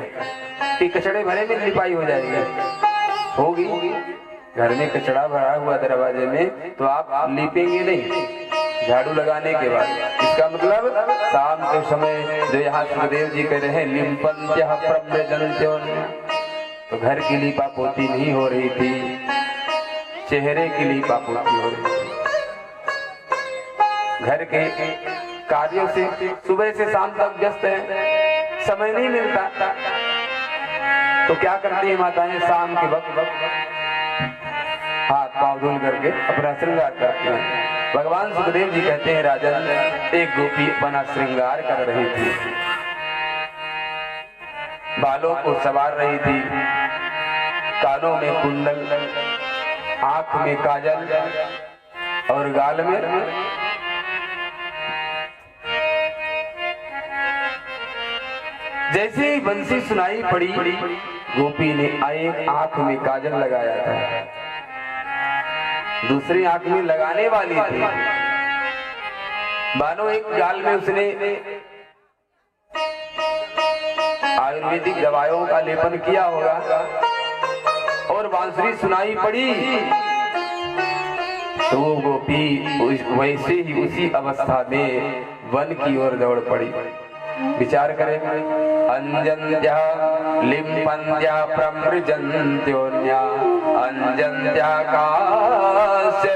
कि कचड़े भरे में लिपाई हो जाएगी, होगी। घर में कचरा भरा हुआ दरवाजे में तो आप लीपेंगे नहीं झाड़ू लगाने के बाद। इसका मतलब शाम के समय जो यहाँ सुखदेव जी कह रहे हैं लिम्पन्त्यः प्रमृजन्त्योऽन्या, तो घर की लीपा पोती नहीं हो रही थी, चेहरे की लीपा पोती हो रही थी। घर के कार्यों से सुबह से शाम तक व्यस्त है, समय नहीं मिलता, तो क्या करती है माताएं? शाम के वक्त हाथ पांव धुल करके अपना श्रृंगार करती हैं। भगवान सुखदेव जी कहते हैं राजन, एक गोपी अपना श्रृंगार कर रही थी, बालों को संवार रही थी, कानों में कुंडल, आंख में काजल और गाल में जैसे ही बंसी सुनाई पड़ी, गोपी ने एक आंख में काजल लगाया था, दूसरी आंख में लगाने वाली थी। मानो एक गाल में उसने आयुर्वेदिक दवाइयों का लेपन किया होगा और बांसुरी सुनाई पड़ी तो वो गोपी वैसे ही उसी अवस्था में वन की ओर दौड़ पड़ी। विचार करें, अंजन्त्या लिम्पन्त्या प्रमृजन्त्योऽन्या अंजन्त्या कास्यलोचने।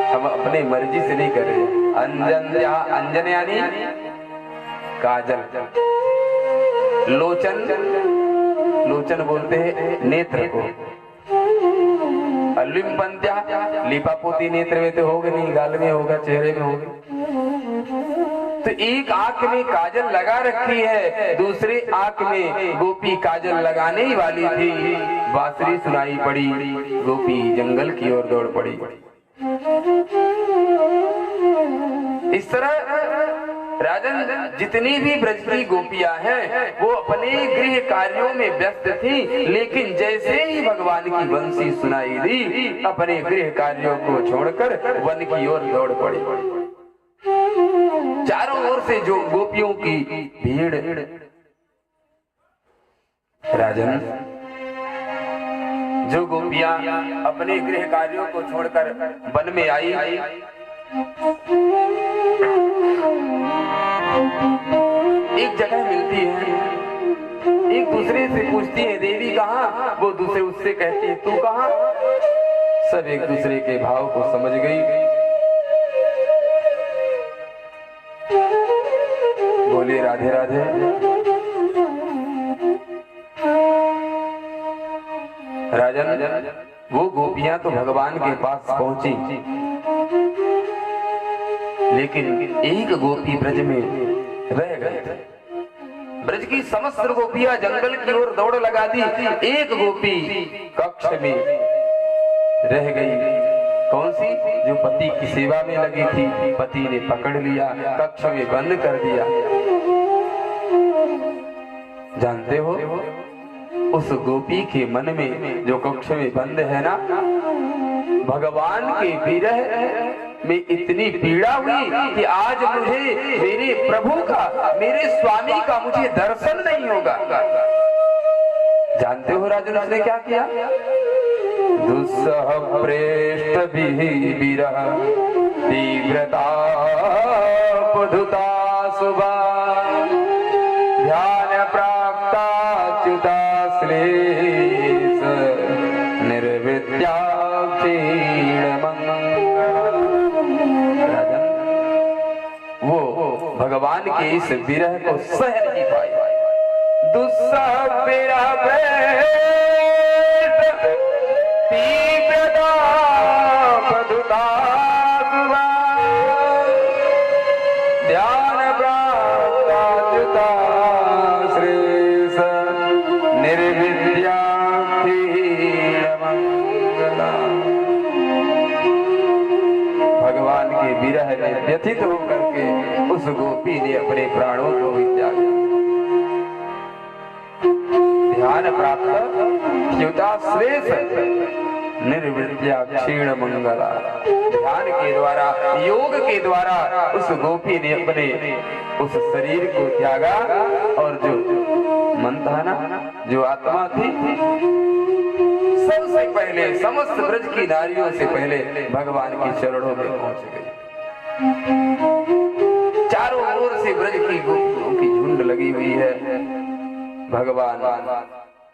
हम अपने मर्जी से नहीं कर रहे। अंजन्त्या, अंजन यानी काजल, लोचन, लोचन बोलते हैं नेत्र को, लिम्पन्त्या लिपापोती नेत्र में तो होगा नहीं, गाल में होगा, चेहरे में होगा। तो एक आंख में काजल लगा रखी है, दूसरी आंख में गोपी काजल लगाने ही वाली थी। बांसुरी सुनाई पड़ी, गोपी जंगल की ओर दौड़ पड़ी। इस तरह राजन जितनी भी ब्रज की गोपियां हैं वो अपने गृह कार्यों में व्यस्त थी, लेकिन जैसे ही भगवान की बंसी सुनाई दी अपने गृह कार्यों को छोड़कर वन की ओर दौड़ पड़ी। चारों ओर से जो गोपियों की भीड़, राजन जो गोपियां अपने गृह कार्यों को छोड़कर वन में आई, एक जगह मिलती है, एक दूसरे से पूछती है देवी कहाँ, वो दूसरे उससे कहती है तू कहाँ। सब एक दूसरे के भाव को समझ गई। बोले राधे राधे। राजन वो गोपियां तो भगवान के पास पहुंची, लेकिन एक गोपी ब्रज में रह गए थे। ब्रज की समस्त गोपियां जंगल की ओर दौड़ लगा दी, एक गोपी कक्ष में रह गई। कौन सी? जो पति की सेवा में लगी थी, पति ने पकड़ लिया, कक्ष में बंद कर दिया। जानते हो उस गोपी के मन में जो कक्ष में बंद है ना, भगवान के विरह में इतनी पीड़ा हुई कि आज मुझे मेरे प्रभु का, मेरे स्वामी का मुझे दर्शन नहीं होगा। जानते हो राजन उसने क्या किया? दुस्सह प्रेष्ठ विरह तीव्रता पधुता सुभा ध्यान प्राप्ता च्युता श्लेष निर्विद्या राजन वो भगवान के इस विरह को सह नहीं पाए। दुस्सह विरह तीव्रता पधुता सुभा ध्यान प्राप्ता श्रेष्ठ निर्विद्या भगवान के विरह में व्यथित होकर के उस गोपी ने अपने प्राणों को भी त्यागा। ध्यान प्राप्त च्युता श्रेष्ठ निर्विद्या क्षीण मंगला। ध्यान के द्वारा, योग के द्वारा उस गोपी ने अपने उस शरीर को त्यागा और जो मन था ना, जो आत्मा थी, सबसे पहले समस्त ब्रज की नारियों से पहले भगवान के चरणों में पहुंच गई। चारों ओर से ब्रज की गोपियों की झुंड लगी हुई है। भगवान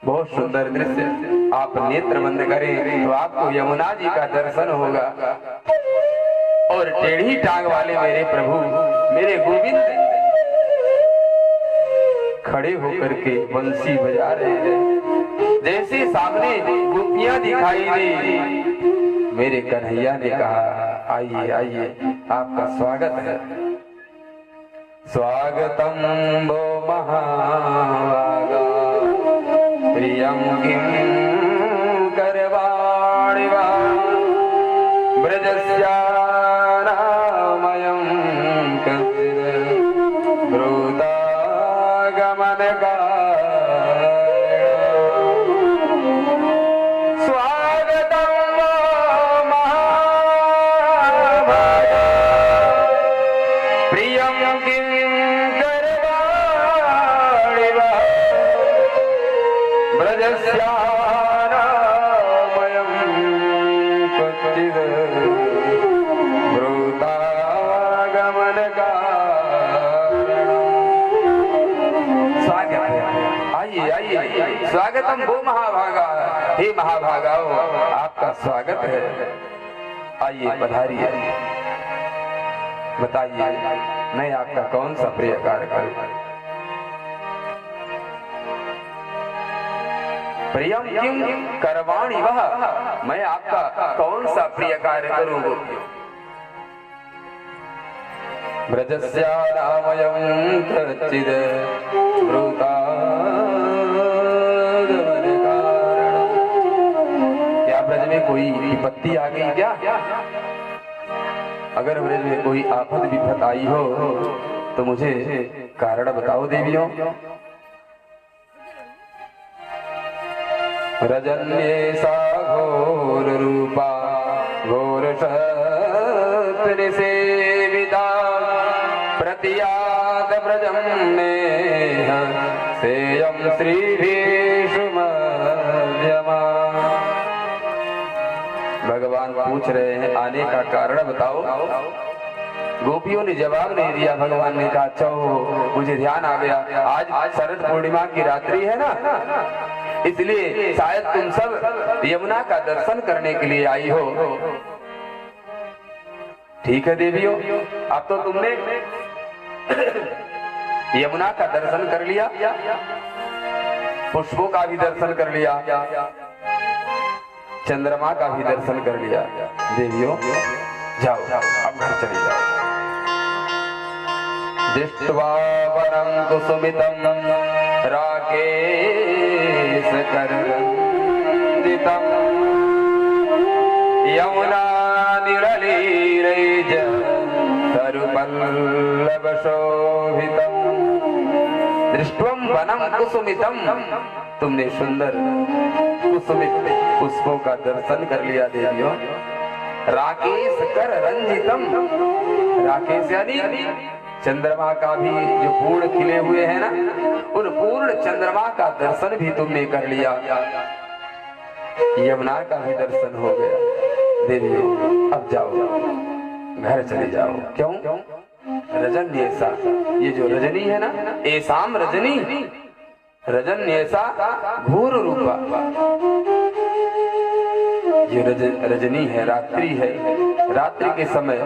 बहुत सुंदर दृश्य, आप नेत्र बंद करें तो आपको यमुना जी का दर्शन होगा। और टेढ़ी टांग वाले मेरे प्रभु, मेरे गोविंद खड़े होकर के बंसी बजा रहे हैं। जैसे सामने गोपियां दिखाई दी, मेरे कन्हैया ने कहा आइए आइए, आपका स्वागत है। स्वागतम वो महाभागा प्रियं किं करवाणि वा ब्रजस्यानामयं ब्रूता गमनका स्वागतं महाभागा प्रियं किं करवाणि वा ब्रजस्यानामयं क्वचिद् ब्रूतागमनकारणम्। स्वागत है, आइए आइए, स्वागतम वो महाभागा, हे महाभागाओ आपका स्वागत है। आइए पधारिए, बताइए मैं आपका कौन सा प्रिय कार्य करूं? प्रियम किं करवाणि वह, मैं आपका कौन सा प्रिय कार्य करूं? ब्रजस्यानामयं कच्चिद् ब्रूतागमनकारणम्। क्या ब्रज में कोई विपत्ति आ गई क्या? अगर ब्रज में कोई आफत विपत आई हो तो मुझे कारण बताओ देवियों। रजन्येषा घोर रूपा घोर सेविता प्रतियात ब्रजम नेह सेयं श्रीभीष्मध्यमा। भगवान पूछ रहे हैं आने का कारण बताओ। गोपियों ने जवाब नहीं दिया। भगवान ने कहा अच्छा हो, मुझे ध्यान आ गया, आज शरद पूर्णिमा की रात्रि है ना, इसलिए शायद तुम सब यमुना का दर्शन करने के लिए आई हो। ठीक है देवियों, अब तो तुमने यमुना का दर्शन कर लिया, पुष्पों का भी दर्शन कर लिया, चंद्रमा का भी दर्शन कर लिया। देवियों जाओ, अब घर चले जाओ। दृष्ट्वा वनं कुसुमितं राकेशकरंदितं यमुना निरलीरैज तरुपल्लवशोभितम् दृष्ट्वं वनं कुसुमितम्। तुमने सुंदर कुसुमित पुष्पों का दर्शन कर लिया देवियों। राकेश कर रंजितम, राकेश यानी चंद्रमा का भी जो पूर्ण खिले हुए हैं ना, उन पूर्ण चंद्रमा का दर्शन भी तुमने कर लिया। यमुना का भी दर्शन हो गया। देवियों अब जाओ, घर चले जाओ। क्यों? रजन्येसा, ये जो रजनी है ना, ऐसाम रजनी, रजन्येसा घोर रूपा। ये रजनी है, रात्रि है। रात्रि के समय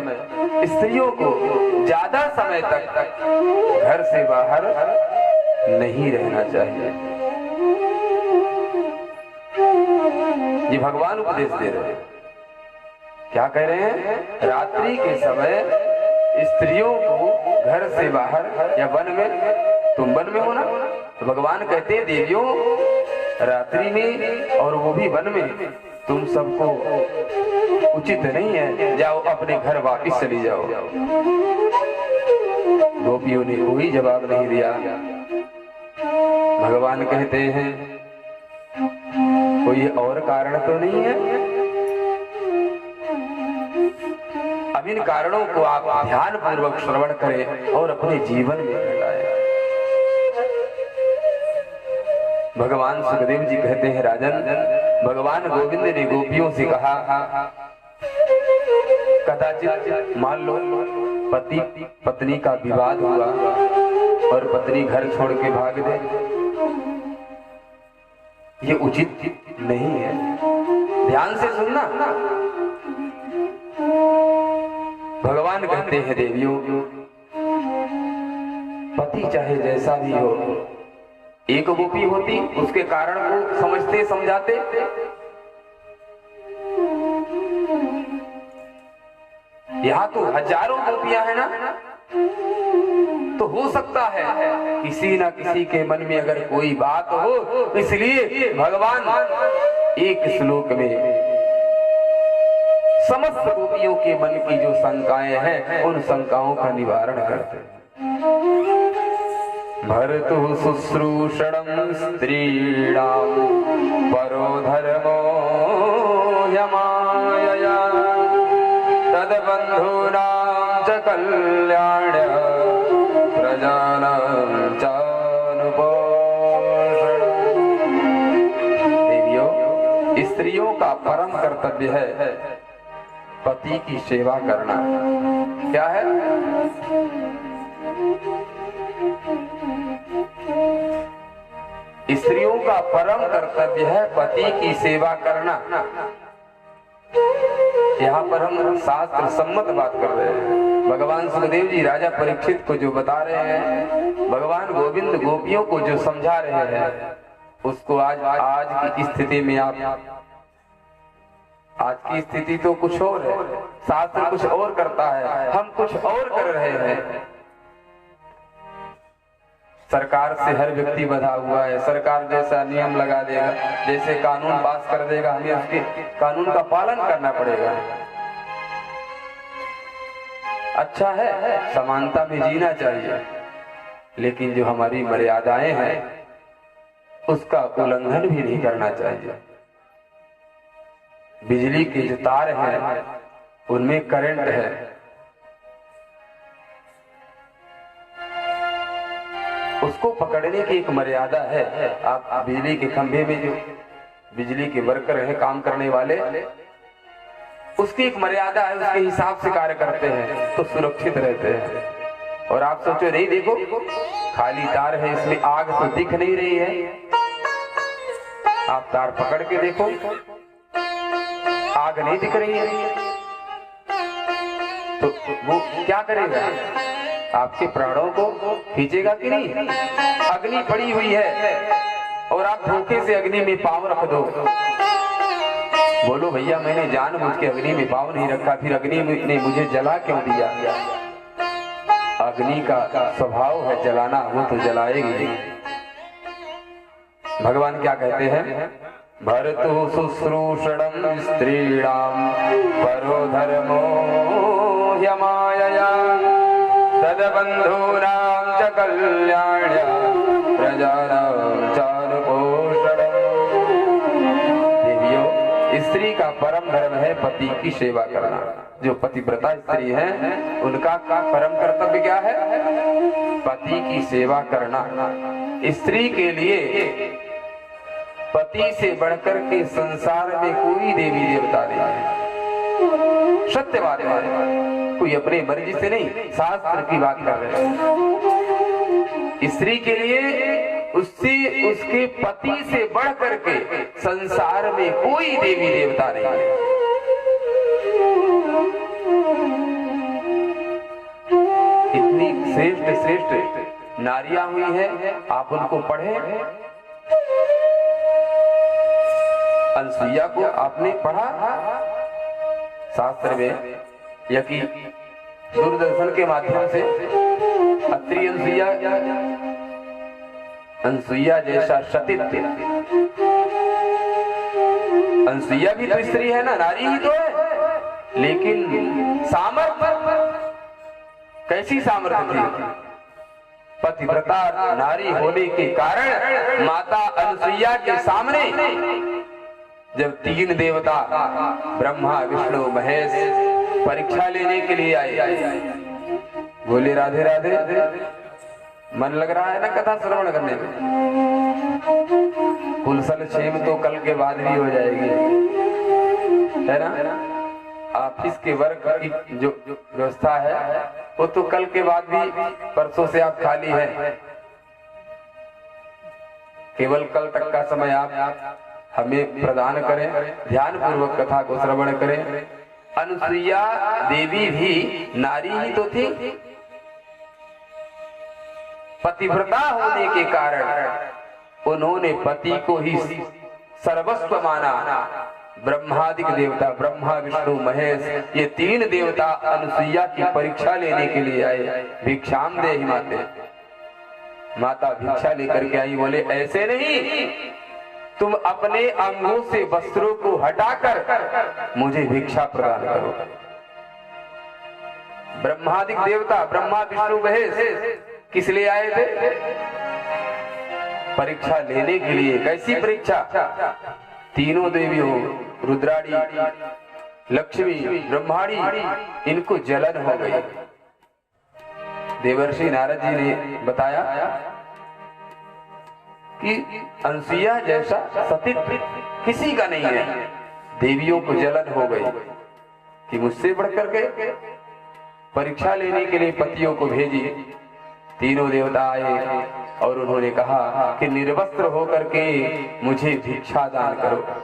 स्त्रियों को ज्यादा समय तक घर से बाहर नहीं रहना चाहिए। ये भगवान उपदेश दे रहे हैं। क्या कह रहे हैं? रात्रि के समय स्त्रियों को घर से बाहर या वन में, तुम वन में हो ना, तो भगवान कहते हैं देवियों रात्रि में और वो भी वन में तुम सबको उचित नहीं है, जाओ अपने घर वापिस चली जाओ। गोपियों ने कोई जवाब नहीं दिया। भगवान कहते हैं कोई और कारण तो नहीं है? अब इन कारणों को आप ध्यान पूर्वक श्रवण करें और अपने जीवन में लगाएं। भगवान सुखदेव जी कहते हैं राजन, भगवान गोविंद ने गोपियों से कहा कदाचित मान लो पति पत्नी का विवाद हुआ और पत्नी घर छोड़ के भाग दे, ये उचित नहीं है। ध्यान से सुनना। भगवान कहते हैं देवियों पति चाहे जैसा भी हो, एक गोपी होती उसके कारण को समझते समझाते, यहाँ तो हजारों गोपियां हैं ना, तो हो सकता है किसी ना किसी के मन में अगर कोई बात हो, इसलिए भगवान एक श्लोक में समस्त गोपियों के मन की जो शंकाएं हैं उन शंकाओं का निवारण करते हैं। भर्तु शुश्रूषणं स्त्रीणां परो धर्मो ह्यमायया तद्बन्धूनां च कल्याण्य प्रजानां चानुपोषणम्। देवियों स्त्रियों का परम कर्तव्य है पति की सेवा करना। क्या है? स्त्रियों का परम कर्तव्य है पति की सेवा करना। यहाँ पर हम शास्त्र सम्मत बात कर रहे हैं। भगवान सुखदेव जी राजा परीक्षित को जो बता रहे हैं, भगवान गोविंद गोपियों को जो समझा रहे हैं, उसको आज की स्थिति में आज की स्थिति तो कुछ और है, शास्त्र कुछ और करता है, हम कुछ और कर रहे हैं। सरकार से हर व्यक्ति बंधा हुआ है, सरकार जैसा नियम लगा देगा, जैसे कानून पास कर देगा, हमें उसके कानून का पालन करना पड़ेगा। अच्छा है, समानता में जीना चाहिए, लेकिन जो हमारी मर्यादाएं हैं उसका उल्लंघन भी नहीं करना चाहिए। बिजली के जो तार हैं उनमें करंट है, उसको पकड़ने की एक मर्यादा है। आप बिजली के खंभे में जो बिजली के वर्कर हैं, काम करने वाले, उसकी एक मर्यादा है, उसके हिसाब से कार्य करते हैं तो सुरक्षित रहते हैं। और आप सोचो नहीं, देखो खाली तार है, इसमें आग तो दिख नहीं रही है, आप तार पकड़ के देखो आग नहीं दिख रही है, तो वो क्या करेगा? आपके प्राणों को खींचेगा कि नहीं? अग्नि पड़ी हुई है और आप धोखे से अग्नि में पांव रख दो, बोलो भैया मैंने जानबूझ के अग्नि में पांव नहीं रखा, फिर अग्नि ने मुझे जला क्यों दिया? अग्नि का स्वभाव है जलाना, वो तो जलाएगी। भगवान क्या कहते हैं? भर्तु शुश्रूषणं स्त्रीणां परो धर्मो ह्यमायया तद्बन्धूनां च कल्याण्या प्रजानां चानुपोषणम्। देवियों, स्त्री का परम धर्म है पति की सेवा करना। जो पतिव्रता स्त्री है उनका परम कर्तव्य क्या है? पति की सेवा करना। स्त्री के लिए पति से बढ़कर के संसार में कोई देवी देवता नहीं है। सत्य बात है, कोई अपने मर्जी से नहीं, शास्त्र की बात कर रहे हैं। स्त्री के लिए उसके पति से बढ़ करके संसार में कोई देवी देवता नहीं है। इतनी श्रेष्ठ श्रेष्ठ नारियां हुई है, आप उनको पढ़े। अनसुईया को आपने पढ़ा शास्त्र में, या कि दूरदर्शन के माध्यम से अत्रि अनसुईया जैसा सतीत्व। अनसुईया भी तो स्त्री है ना, नारी ही तो है, लेकिन सामर्थ्य कैसी सामर्थ्य थी? पतिव्रता नारी होने के कारण माता अनसुईया के सामने जब 3 देवता ब्रह्मा विष्णु महेश परीक्षा लेने के लिए आए, बोले राधे राधे, मन लग रहा है ना कथा श्रवण करने में? कुलसल क्षेम तो कल के बाद भी हो जाएगी, है ना? ऑफिस के वर्क की जो व्यवस्था है वो तो कल के बाद भी, परसों से आप खाली है। केवल कल तक का समय आप हमें प्रदान करें, ध्यान पूर्वक कथा को श्रवण करें। अनसुईया देवी भी नारी ही तो थी। पतिव्रता होने के कारण उन्होंने पति को ही सर्वस्व माना। ब्रह्मादिक देवता ब्रह्मा विष्णु महेश ये 3 देवता अनसुईया की परीक्षा लेने के लिए आए। भिक्षाम देहि माते, माता भिक्षा लेकर के आई। बोले ऐसे नहीं, तुम अपने अंगों से वस्त्रों को हटाकर मुझे भिक्षा प्रदान करो। ब्रह्मादिक देवता ब्रह्मा विष्णु महेश किस लिए आए थे? परीक्षा लेने के लिए। कैसी परीक्षा? तीनों देवियों रुद्राणी, लक्ष्मी, ब्रह्माणी, इनको जलन हो गई। देवर्षि नारद जी ने बताया कि अनसुईया जैसा सतीत्व किसी का नहीं है। देवियों को जलन हो गई कि मुझसे बढ़कर के परीक्षा लेने के लिए पतियों को भेजी। तीनों देवता आए और उन्होंने कहा कि निर्वस्त्र होकर के मुझे भिक्षा दान करो।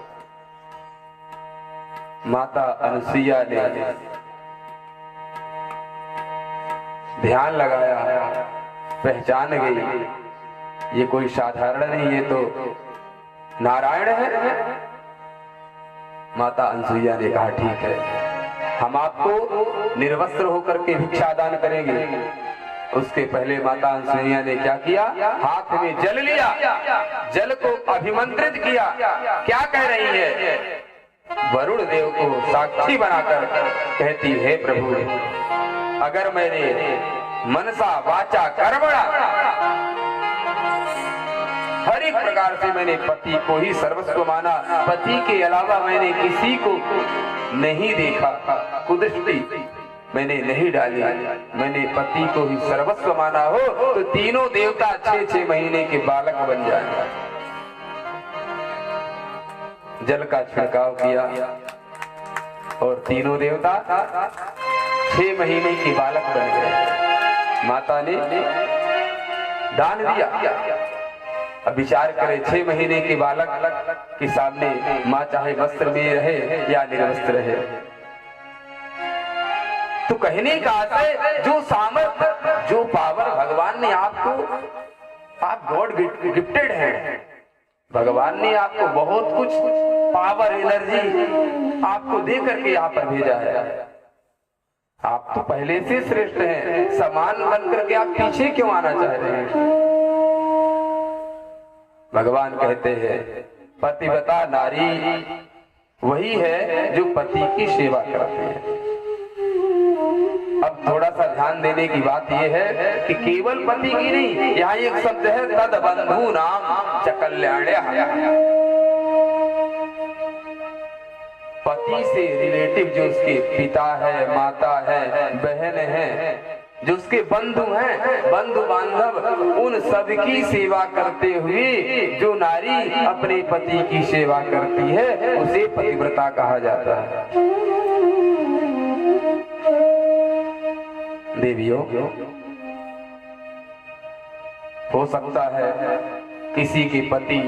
माता अनसुईया ने ध्यान लगाया, पहचान गई ये कोई साधारण नहीं, ये तो नारायण है। माता अनसुईया ने कहा ठीक है, हम आपको निर्वस्त्र होकर के भिक्षा दान करेंगे। उसके पहले माता अनसुईया ने क्या किया? हाथ में जल लिया, जल को अभिमंत्रित किया। क्या कह रही है? वरुण देव को साक्षी बनाकर कहती है, प्रभु अगर मैंने मनसा वाचा कर्मणा हर एक प्रकार से मैंने पति को ही सर्वस्व माना, पति के अलावा मैंने किसी को नहीं देखा, कुदृष्टि मैंने नहीं डाली, मैंने पति को ही सर्वस्व माना हो तो तीनों देवता 6-6 महीने के बालक बन जाएंगे। जल का छिड़काव किया और तीनों देवता 6 महीने के बालक बन गए। माता ने दान दिया। अब विचार करें, 6 महीने के बालक के सामने माँ चाहे वस्त्र में रहे या निर्वस्त्र रहे, तो कहने का आशय जो सामर्थ्य जो पावर भगवान ने आपको, आप गॉड गिफ्टेड हैं। भगवान ने आपको बहुत कुछ पावर एनर्जी आपको दे करके यहाँ पर भेजा है। आप तो पहले से श्रेष्ठ हैं, समान बन करके आप पीछे क्यों आना चाह रहे हैं? भगवान कहते हैं पतिव्रता नारी वही है जो पति की सेवा करती है। अब थोड़ा सा ध्यान देने की बात यह है कि केवल पति की नहीं, यहाँ एक शब्द है तद बंधु नाम च कल्याण्य। पति से रिलेटिव जो उसके पिता है, माता है, बहन है, जो उसके बंधु हैं, बंधु बांधव, उन सबकी सेवा करते हुए जो नारी अपने पति की सेवा करती है उसे पतिव्रता कहा जाता है। देवियों, हो सकता है किसी के पति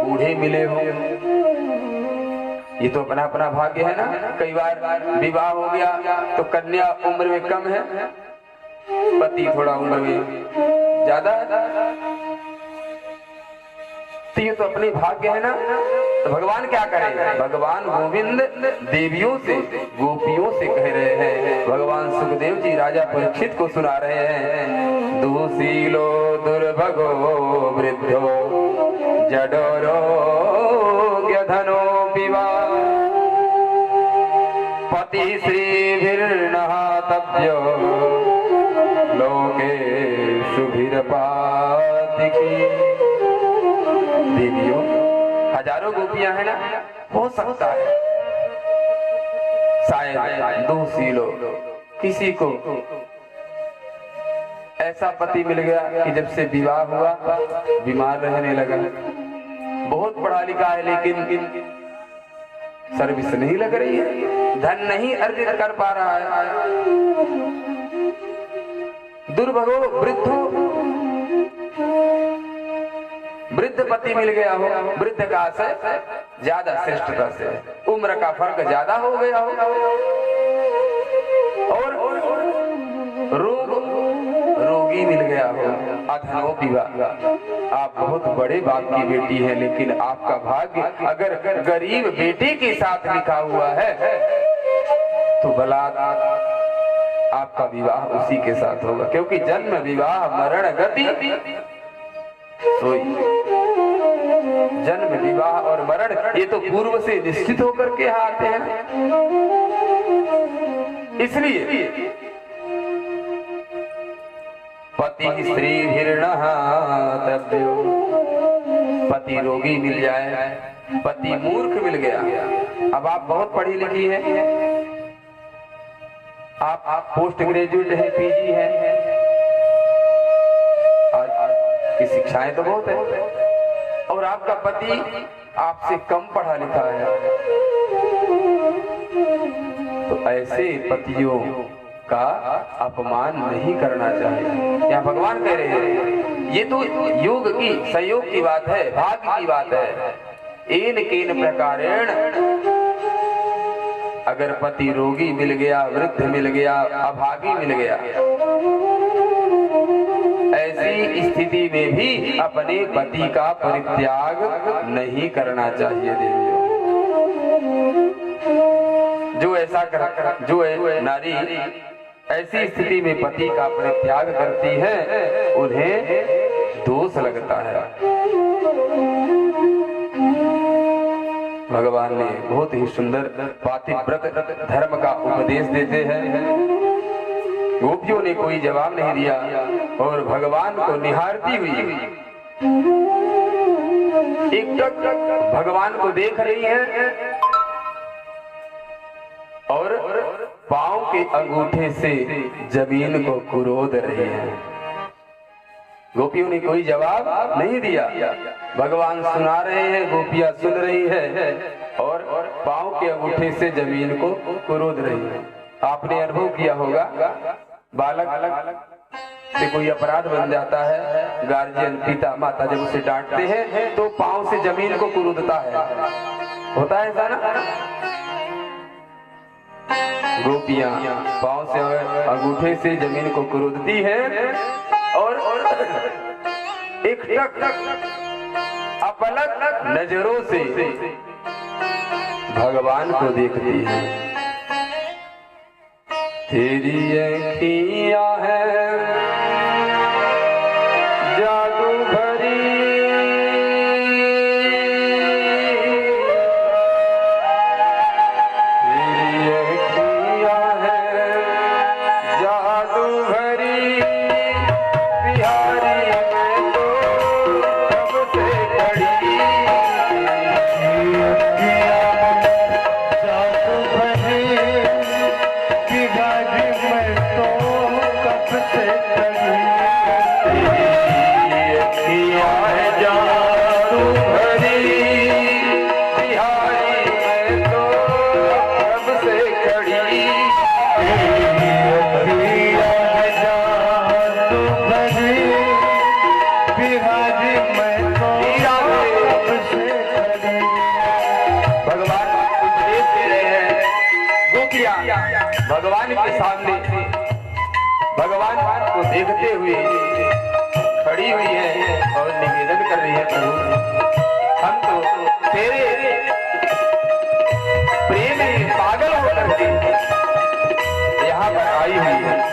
बूढ़े मिले हो, ये तो अपना अपना भाग्य है ना। कई बार विवाह हो गया तो कन्या उम्र में कम है, पति थोड़ा उम्र में ज्यादा है, तो ये तो अपने भाग्य है ना। तो भगवान क्या करें? भगवान गोविंद देवियों से, गोपियों से कह रहे हैं। भगवान सुखदेव जी राजा परीक्षित को सुना रहे हैं। दुशीलो दुर्भगो वृद्धो जडोरो धनो विवाह पति श्रीभिर्नहातव्यो लोके शुभिरपातिकी। देवियों, हजारों गोपियां है ना, हो सकता है शायद दुशीलो किसी को ऐसा पति मिल गया कि जब से विवाह हुआ बीमार रहने लगा, बहुत पढ़ा लिखा है लेकिन सर्विस नहीं लग रही है, धन नहीं अर्जित कर पा रहा है। दुर्भगो वृद्धो, वृद्ध पति मिल गया हो, वृद्ध का आशय ज्यादा श्रेष्ठता से, उम्र का फर्क ज्यादा हो गया हो, और रोगी मिल गया हो, अधनो विवाह। आप बहुत बड़े बाप की बेटी है लेकिन आपका भाग्य अगर गरीब बेटे के साथ लिखा हुआ है तो भला आपका विवाह उसी के साथ होगा, क्योंकि जन्म विवाह मरण गति सोई। जन्म विवाह और मरण ये तो पूर्व से निश्चित होकर के आते हैं। इसलिए पति स्त्री हिरणहातव्यो, पति रोगी मिल जाए, पति मूर्ख मिल गया। अब आप बहुत पढ़ी लिखी है, आप पोस्ट ग्रेजुएट है, पीजी है, की शिक्षाएं तो बहुत है, और आपका पति आपसे कम पढ़ा लिखा है, तो ऐसे पतियों का अपमान नहीं करना चाहिए। यहाँ भगवान कह रहे हैं ये तो योग की, संयोग की बात है, भाग्य की बात है। एन केन प्रकारेण अगर पति रोगी मिल गया, वृद्ध मिल गया, अभागी मिल गया, ऐसी स्थिति में भी अपने पति का परित्याग नहीं करना चाहिए। देवियों, जो ऐसा कर, जो नारी ऐसी स्थिति में पति का परित्याग करती है उन्हें दोष लगता है। भगवान ने बहुत ही सुंदर पातिव्रत धर्म का उपदेश देते हैं। गोपियों ने कोई जवाब नहीं दिया और भगवान को निहारती हुई एकटक भगवान को देख रही है और पांव के अंगूठे से जमीन को कुरोद रही है। गोपियों ने कोई जवाब नहीं दिया। भगवान सुना रहे हैं, गोपियां सुन रही है और पांव के अंगूठे से जमीन को कुरोद रही है। आपने अनुभव किया होगा, बालक से कोई अपराध बन जाता है, गार्जियन पिता माता जब उसे डांटते हैं तो पांव से जमीन को कुरोदता है, होता है ऐसा ना। गोपियां पांव से अंगूठे से जमीन को कुरोदती हैं और एकटक अपलक नजरों से भगवान को देखती है। तेरी अखियां हैं जादू भरी, भगवान के सामने भगवान को देखते हुए खड़ी हुई है और निवेदन कर रही है, प्रभु हम तो तेरे प्रेम में पागल होकर के यहाँ पर आई हुई है।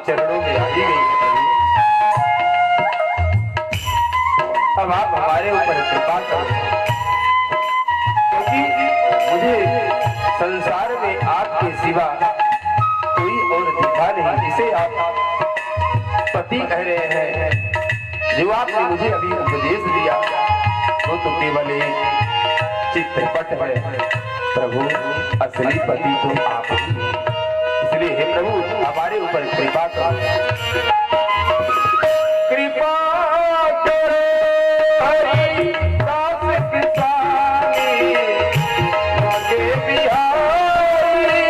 चरणों में आ ही गई। अब आप हमारे ऊपर कृपा करो, क्योंकि मुझे संसार में आपके सिवा कोई और दिखा नहीं, जिसे आप पति कह रहे हैं। जो आपने मुझे अभी उपदेश दिया वो तो केवल एक चित्रपट है प्रभु, असली पति तो आप ही हैं। इसलिए हे प्रभु हमारे ऊपर कृपा करो, कृपा करो हरि दास किसानी, आगे बिहारी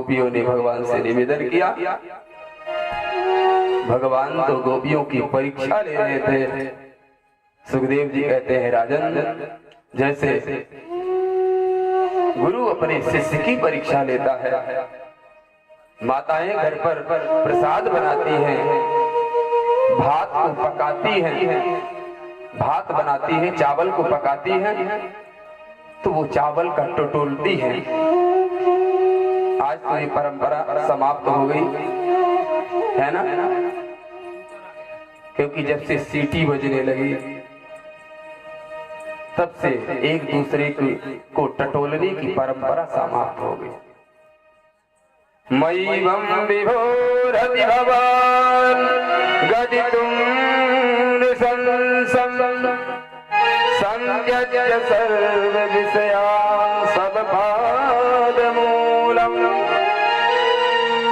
गोपियों ने भगवान से निवेदन किया। भगवान तो गोपियों की परीक्षा ले रहे थे। सुखदेव जी कहते हैं राजन, जैसे गुरु अपने शिष्य की परीक्षा लेता है, माताएं घर पर प्रसाद बनाती हैं, भात को पकाती हैं, भात बनाती हैं, चावल को पकाती हैं, तो वो चावल का टटोलती हैं। आज तो ये परंपरा समाप्त हो गई है ना, क्योंकि जब से सीटी बजने लगी तब से एक दूसरे को टटोलने की परंपरा समाप्त हो गई। मयिवं विभोरति भवान् गदितुं नृशंसं संत्यज्य सर्व विषयान् सबपादमूलम्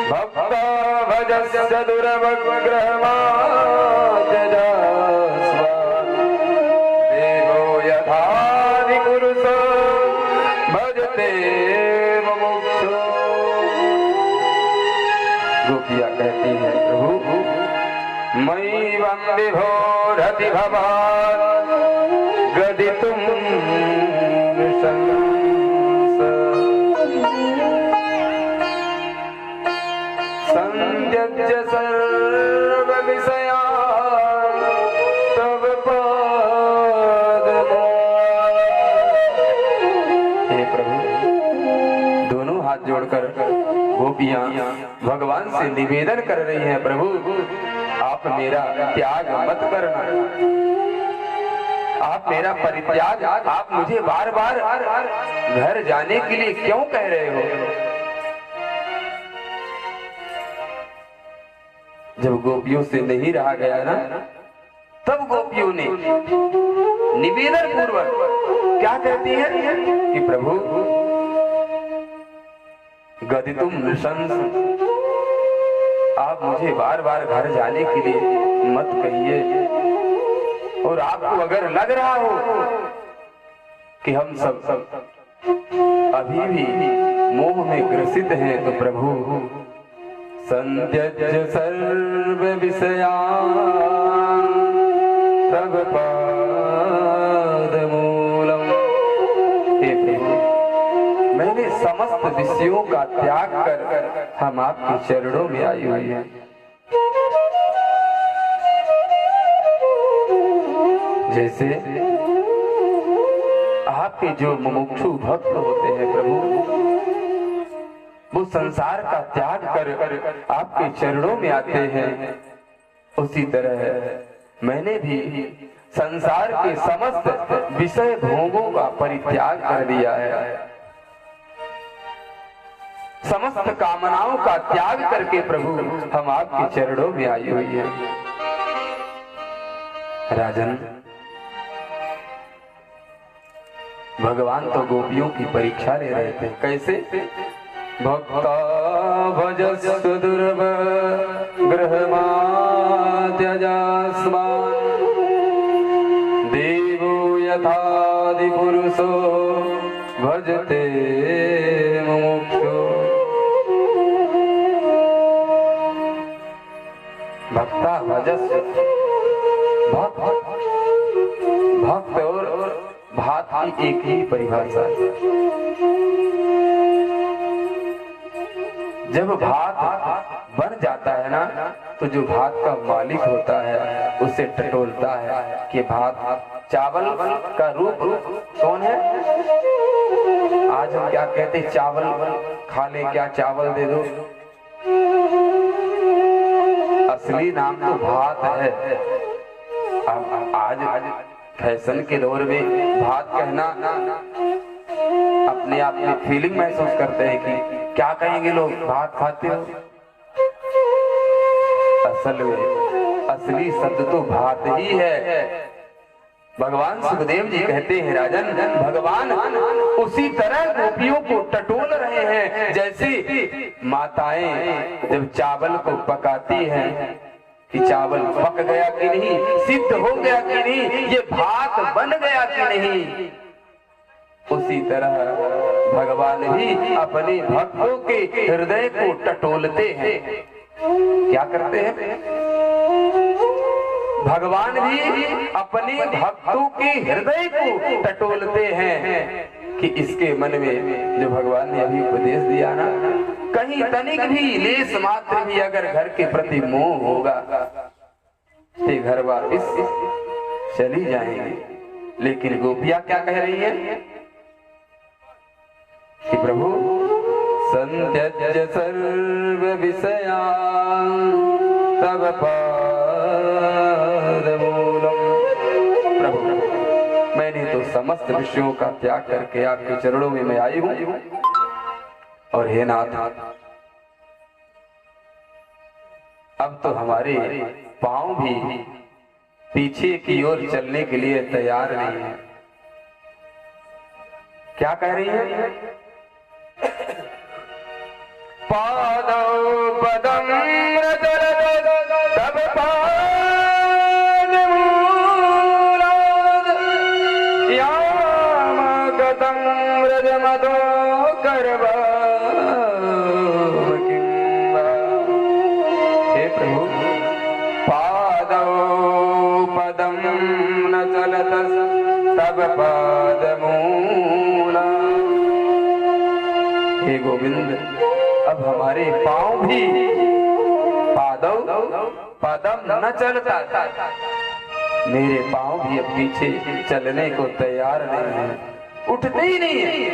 भक्ता भजस्य दुर्वग्रहमात्यजास्वान् देवो यथाधिपुरुषो भजते मुमुक्षु। गोपियाँ कहती हैं प्रभु मयिवं विभोरति भवान् गदितुं संत्यज्य सर्व विषयान् तव पादमूलम्। हे प्रभु, दोनों हाथ जोड़कर गोपियां भगवान से निवेदन कर रही हैं, प्रभु आप मेरा त्याग मत करना, आप मेरा परित्याग, आप मुझे बार बार घर जाने के लिए क्यों कह रहे हो। जब गोपियों से नहीं रहा गया ना, तब गोपियों ने निवेदन पूर्वक क्या कहती हैं कि प्रभु गदितुं नृशंस, आप मुझे बार बार घर जाने के लिए मत कहिए, और आपको अगर लग रहा हो कि हम सब अभी भी मोह में ग्रसित हैं, तो प्रभु संत्यज्य सर्व विषयान् तव पादमूलम्। हे प्रभु, मैंने समस्त विषयों का त्याग कर हम आपके चरणों में आई हुई हैं। जैसे आपके जो मुमुक्षु भक्त होते हैं प्रभु, वो संसार का त्याग कर आपके चरणों में आते हैं, उसी तरह मैंने भी संसार के समस्त विषय भोगों का परित्याग कर दिया है, समस्त कामनाओं का त्याग करके प्रभु हम आपके चरणों में आई हुई हैं। राजन, भगवान तो गोपियों की परीक्षा ले रहे थे। कैसे? भक्ता भजस्व दुर्वग्रहमात्यजास्मान् देवो यथाधिपुरुषो भजते मुमुक्षु। भक्ता भजस्व, भक्त और भात की एक ही परिभाषा है। जब भात बन जाता है ना, तो जो भात का मालिक होता है उसे टटोलता है कि भात, चावल का रूप कौन है? आज हम क्या कहते, चावल खा ले, क्या चावल दे दो। असली नाम तो भात है। आज फैशन के दौर में भात कहना अपने आप में फीलिंग महसूस करते हैं कि क्या कहेंगे लोग, भात खाते हो। असल में असली शब्द तो भात ही है। भगवान सुखदेव जी कहते हैं राजन, भगवान उसी तरह गोपियों को टटोल रहे हैं जैसे माताएं जब चावल को पकाती हैं कि चावल पक गया कि नहीं, सिद्ध हो गया कि नहीं, ये भात बन गया कि नहीं। उसी तरह भगवान भी अपने भक्तों के हृदय को टटोलते हैं। क्या करते हैं? भगवान भी अपने भक्तों के हृदय को टटोलते हैं कि इसके मन में जो भगवान ने अभी उपदेश दिया ना, कहीं तनिक भी लेस मात्र भी अगर घर के प्रति मोह होगा तो घर वापिस चली जाएंगे। लेकिन गोपियां क्या कह रही हैं कि प्रभु संत्यज्य सर्व विषयान् तव पादमूलम्। प्रभु मैंने तो समस्त विषयों का त्याग करके आपके चरणों में मैं आई हूं। और हे नाथ, अब तो हमारे पांव भी पीछे की ओर चलने के लिए तैयार नहीं है। क्या कह रही है? पादौ पदम तव पादमूलाद् यामगतं व्रजमदो करवा। हे प्रभु, पादौ पदम न चलतस् तव पादमूला। हे गोविंद, अब हमारे पांव भी पादौ पदम न चलता, मेरे पांव भी अब पीछे चलने को तैयार नहीं है, उठते ही नहीं है।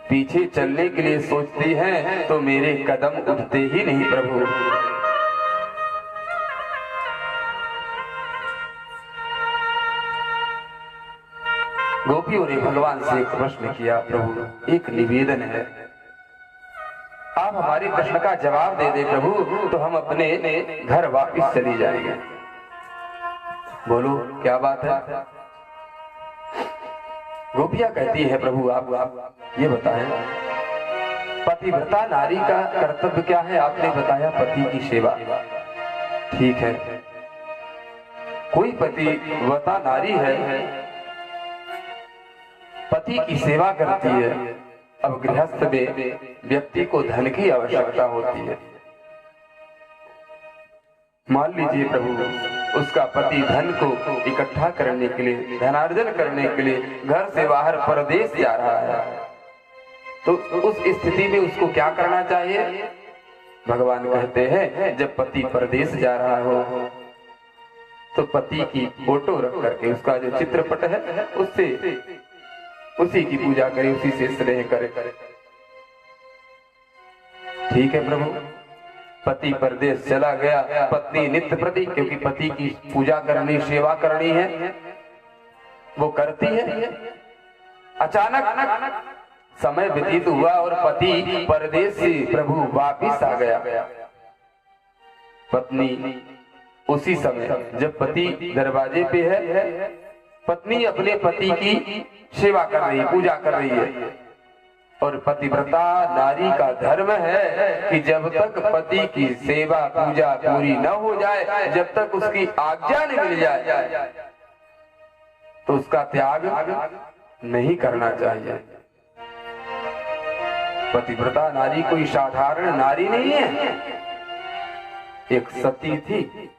पीछे चलने के लिए सोचती हैं तो मेरे कदम उठते ही नहीं। प्रभु गोपियों ने भगवान से एक प्रश्न किया, प्रभु एक निवेदन है, आप हमारे प्रश्न का जवाब दे दे प्रभु, तो हम अपने घर वापस चली जाएंगे। बोलो क्या बात है? गोपियां कहती है, प्रभु आप ये बताएं, पतिव्रता नारी का कर्तव्य क्या है? आपने बताया पति की सेवा, ठीक है। कोई पतिव्रता नारी है, पति की सेवा करती है। अब गृहस्थ में व्यक्ति को धन की आवश्यकता होती है। मान लीजिए प्रभु उसका पति धन को इकट्ठा करने के लिए, धनार्जन करने के लिए घर से बाहर परदेश जा रहा है, तो उस स्थिति में उसको क्या करना चाहिए? भगवान कहते हैं जब पति परदेश जा रहा हो तो पति की फोटो रख करके, उसका जो चित्रपट है उससे उसी की पूजा करे, उसी से स्नेह करे। ठीक है प्रभु, पति परदेश चला गया, पत्नी नित्य प्रति, क्योंकि पति की पूजा करनी, सेवा करनी है, वो करती है। अचानक समय व्यतीत हुआ और पति परदेश से प्रभु वापिस आ गया। पत्नी उसी समय जब पति दरवाजे पे है, पत्नी अपने पति की सेवा कर रही है, पूजा कर रही है। और पतिव्रता नारी का धर्म है कि जब तक पति की सेवा पूजा पूरी न हो जाए, जब तक उसकी आज्ञा नहीं मिल जाए, तो उसका त्याग नहीं करना चाहिए। पतिव्रता नारी कोई साधारण नारी नहीं है, एक सती थी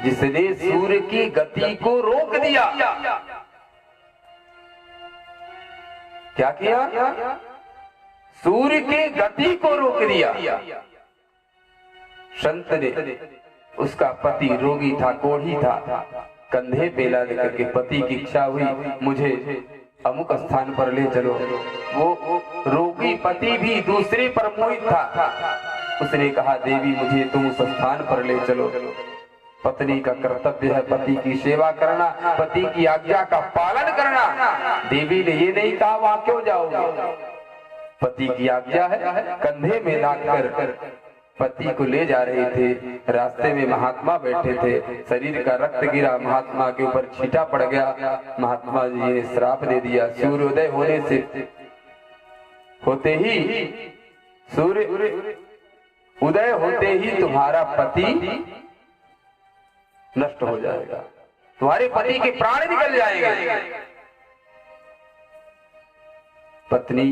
जिसने सूर्य की गति को रोक दिया। क्या किया? सूर्य की गति को रोक दिया। संत ने, उसका पति रोगी था, कोढ़ी था, कंधे पे ला लेकर के पति की इच्छा हुई मुझे अमुक स्थान पर ले चलो। वो रोगी पति भी दूसरे पर मोहित था, उसने कहा देवी मुझे तुम उस स्थान पर ले चलो। पत्नी का कर्तव्य है पति की सेवा करना, पति की आज्ञा का पालन करना। देवी ने ये नहीं कहा वहां क्यों जाओगे, पति की आज्ञा है। कंधे में लाकर पति को ले जा रहे थे, रास्ते में महात्मा बैठे थे, शरीर का रक्त गिरा, महात्मा के ऊपर छींटा पड़ गया। महात्मा जी ने श्राप दे दिया, सूर्योदय होने से होते ही, सूर्य उदय होते ही तुम्हारा पति नष्ट हो जाएगा। तुम्हारे पति के प्राण निकल जाएंगे। पत्नी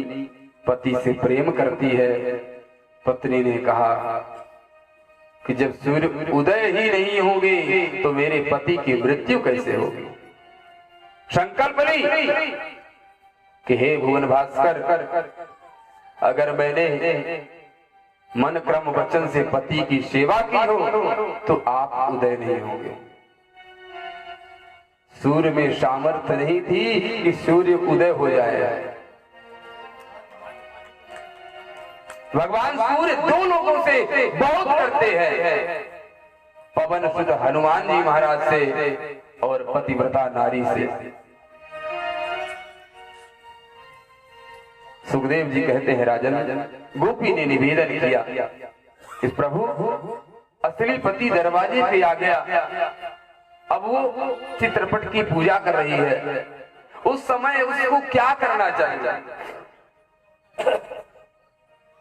पति से प्रेम करती है। पत्नी ने कहा कि जब सूर्य उदय ही नहीं होंगे तो मेरे पति की मृत्यु कैसे होगी। संकल्प ली कि हे भुवन भास्कर, अगर मैंने मन क्रम वचन से पति की सेवा की हो तो आप उदय नहीं होंगे। सूर्य में सामर्थ्य नहीं थी कि सूर्य उदय हो जाए। भगवान सूर्य दो लोगों से बहुत करते हैं, पवन सुत हनुमान जी महाराज से और पतिव्रता नारी से। सुखदेव जी कहते हैं, राजन, गोपी ने निवेदन किया, इस प्रभु असली पति दरवाजे पे आ गया, अब वो चित्रपट की पूजा कर रही है, उस समय उसको क्या करना चाहिए?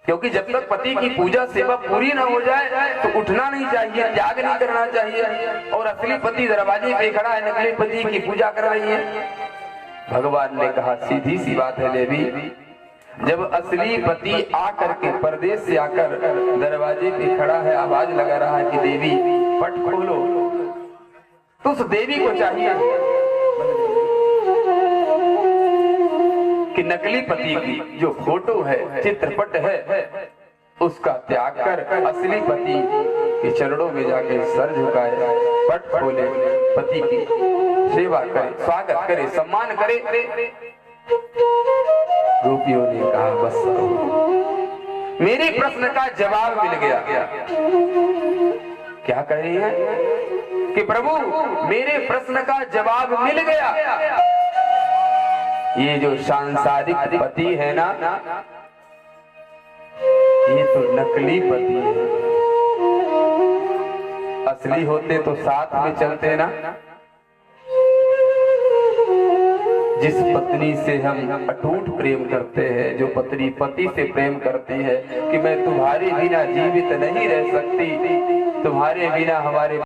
क्योंकि जब तक पति की पूजा सेवा पूरी ना हो जाए तो उठना नहीं चाहिए, त्याग नहीं करना चाहिए। और असली पति दरवाजे पे खड़ा है, नकली पति की पूजा कर रही है। भगवान ने कहा, सीधी सी बात है देवी, जब असली पति आकर के परदेश से आकर दरवाजे पे खड़ा है, आवाज लगा रहा है कि देवी पट खोलो, तो उस देवी को चाहिए कि नकली पति की जो फोटो है, चित्रपट है, उसका त्याग कर असली पति के चरणों में जाके सर झुकाए, पट खोले, पति की सेवा करे, स्वागत करे, सम्मान करे। गोपियों ने कहा, बस मेरे प्रश्न का जवाब मिल गया। क्या कह रही है कि प्रभु मेरे प्रश्न का जवाब मिल गया। ये जो सांसारिक पति है ना, ये तो नकली पति है। असली होते तो साथ में चलते ना। जिस पत्नी से हम अटूट प्रेम करते हैं, जो पत्नी पति से प्रेम करती है कि मैं तुम्हारे बिना जीवित नहीं रह सकती, तुम्हारे बिना हमारे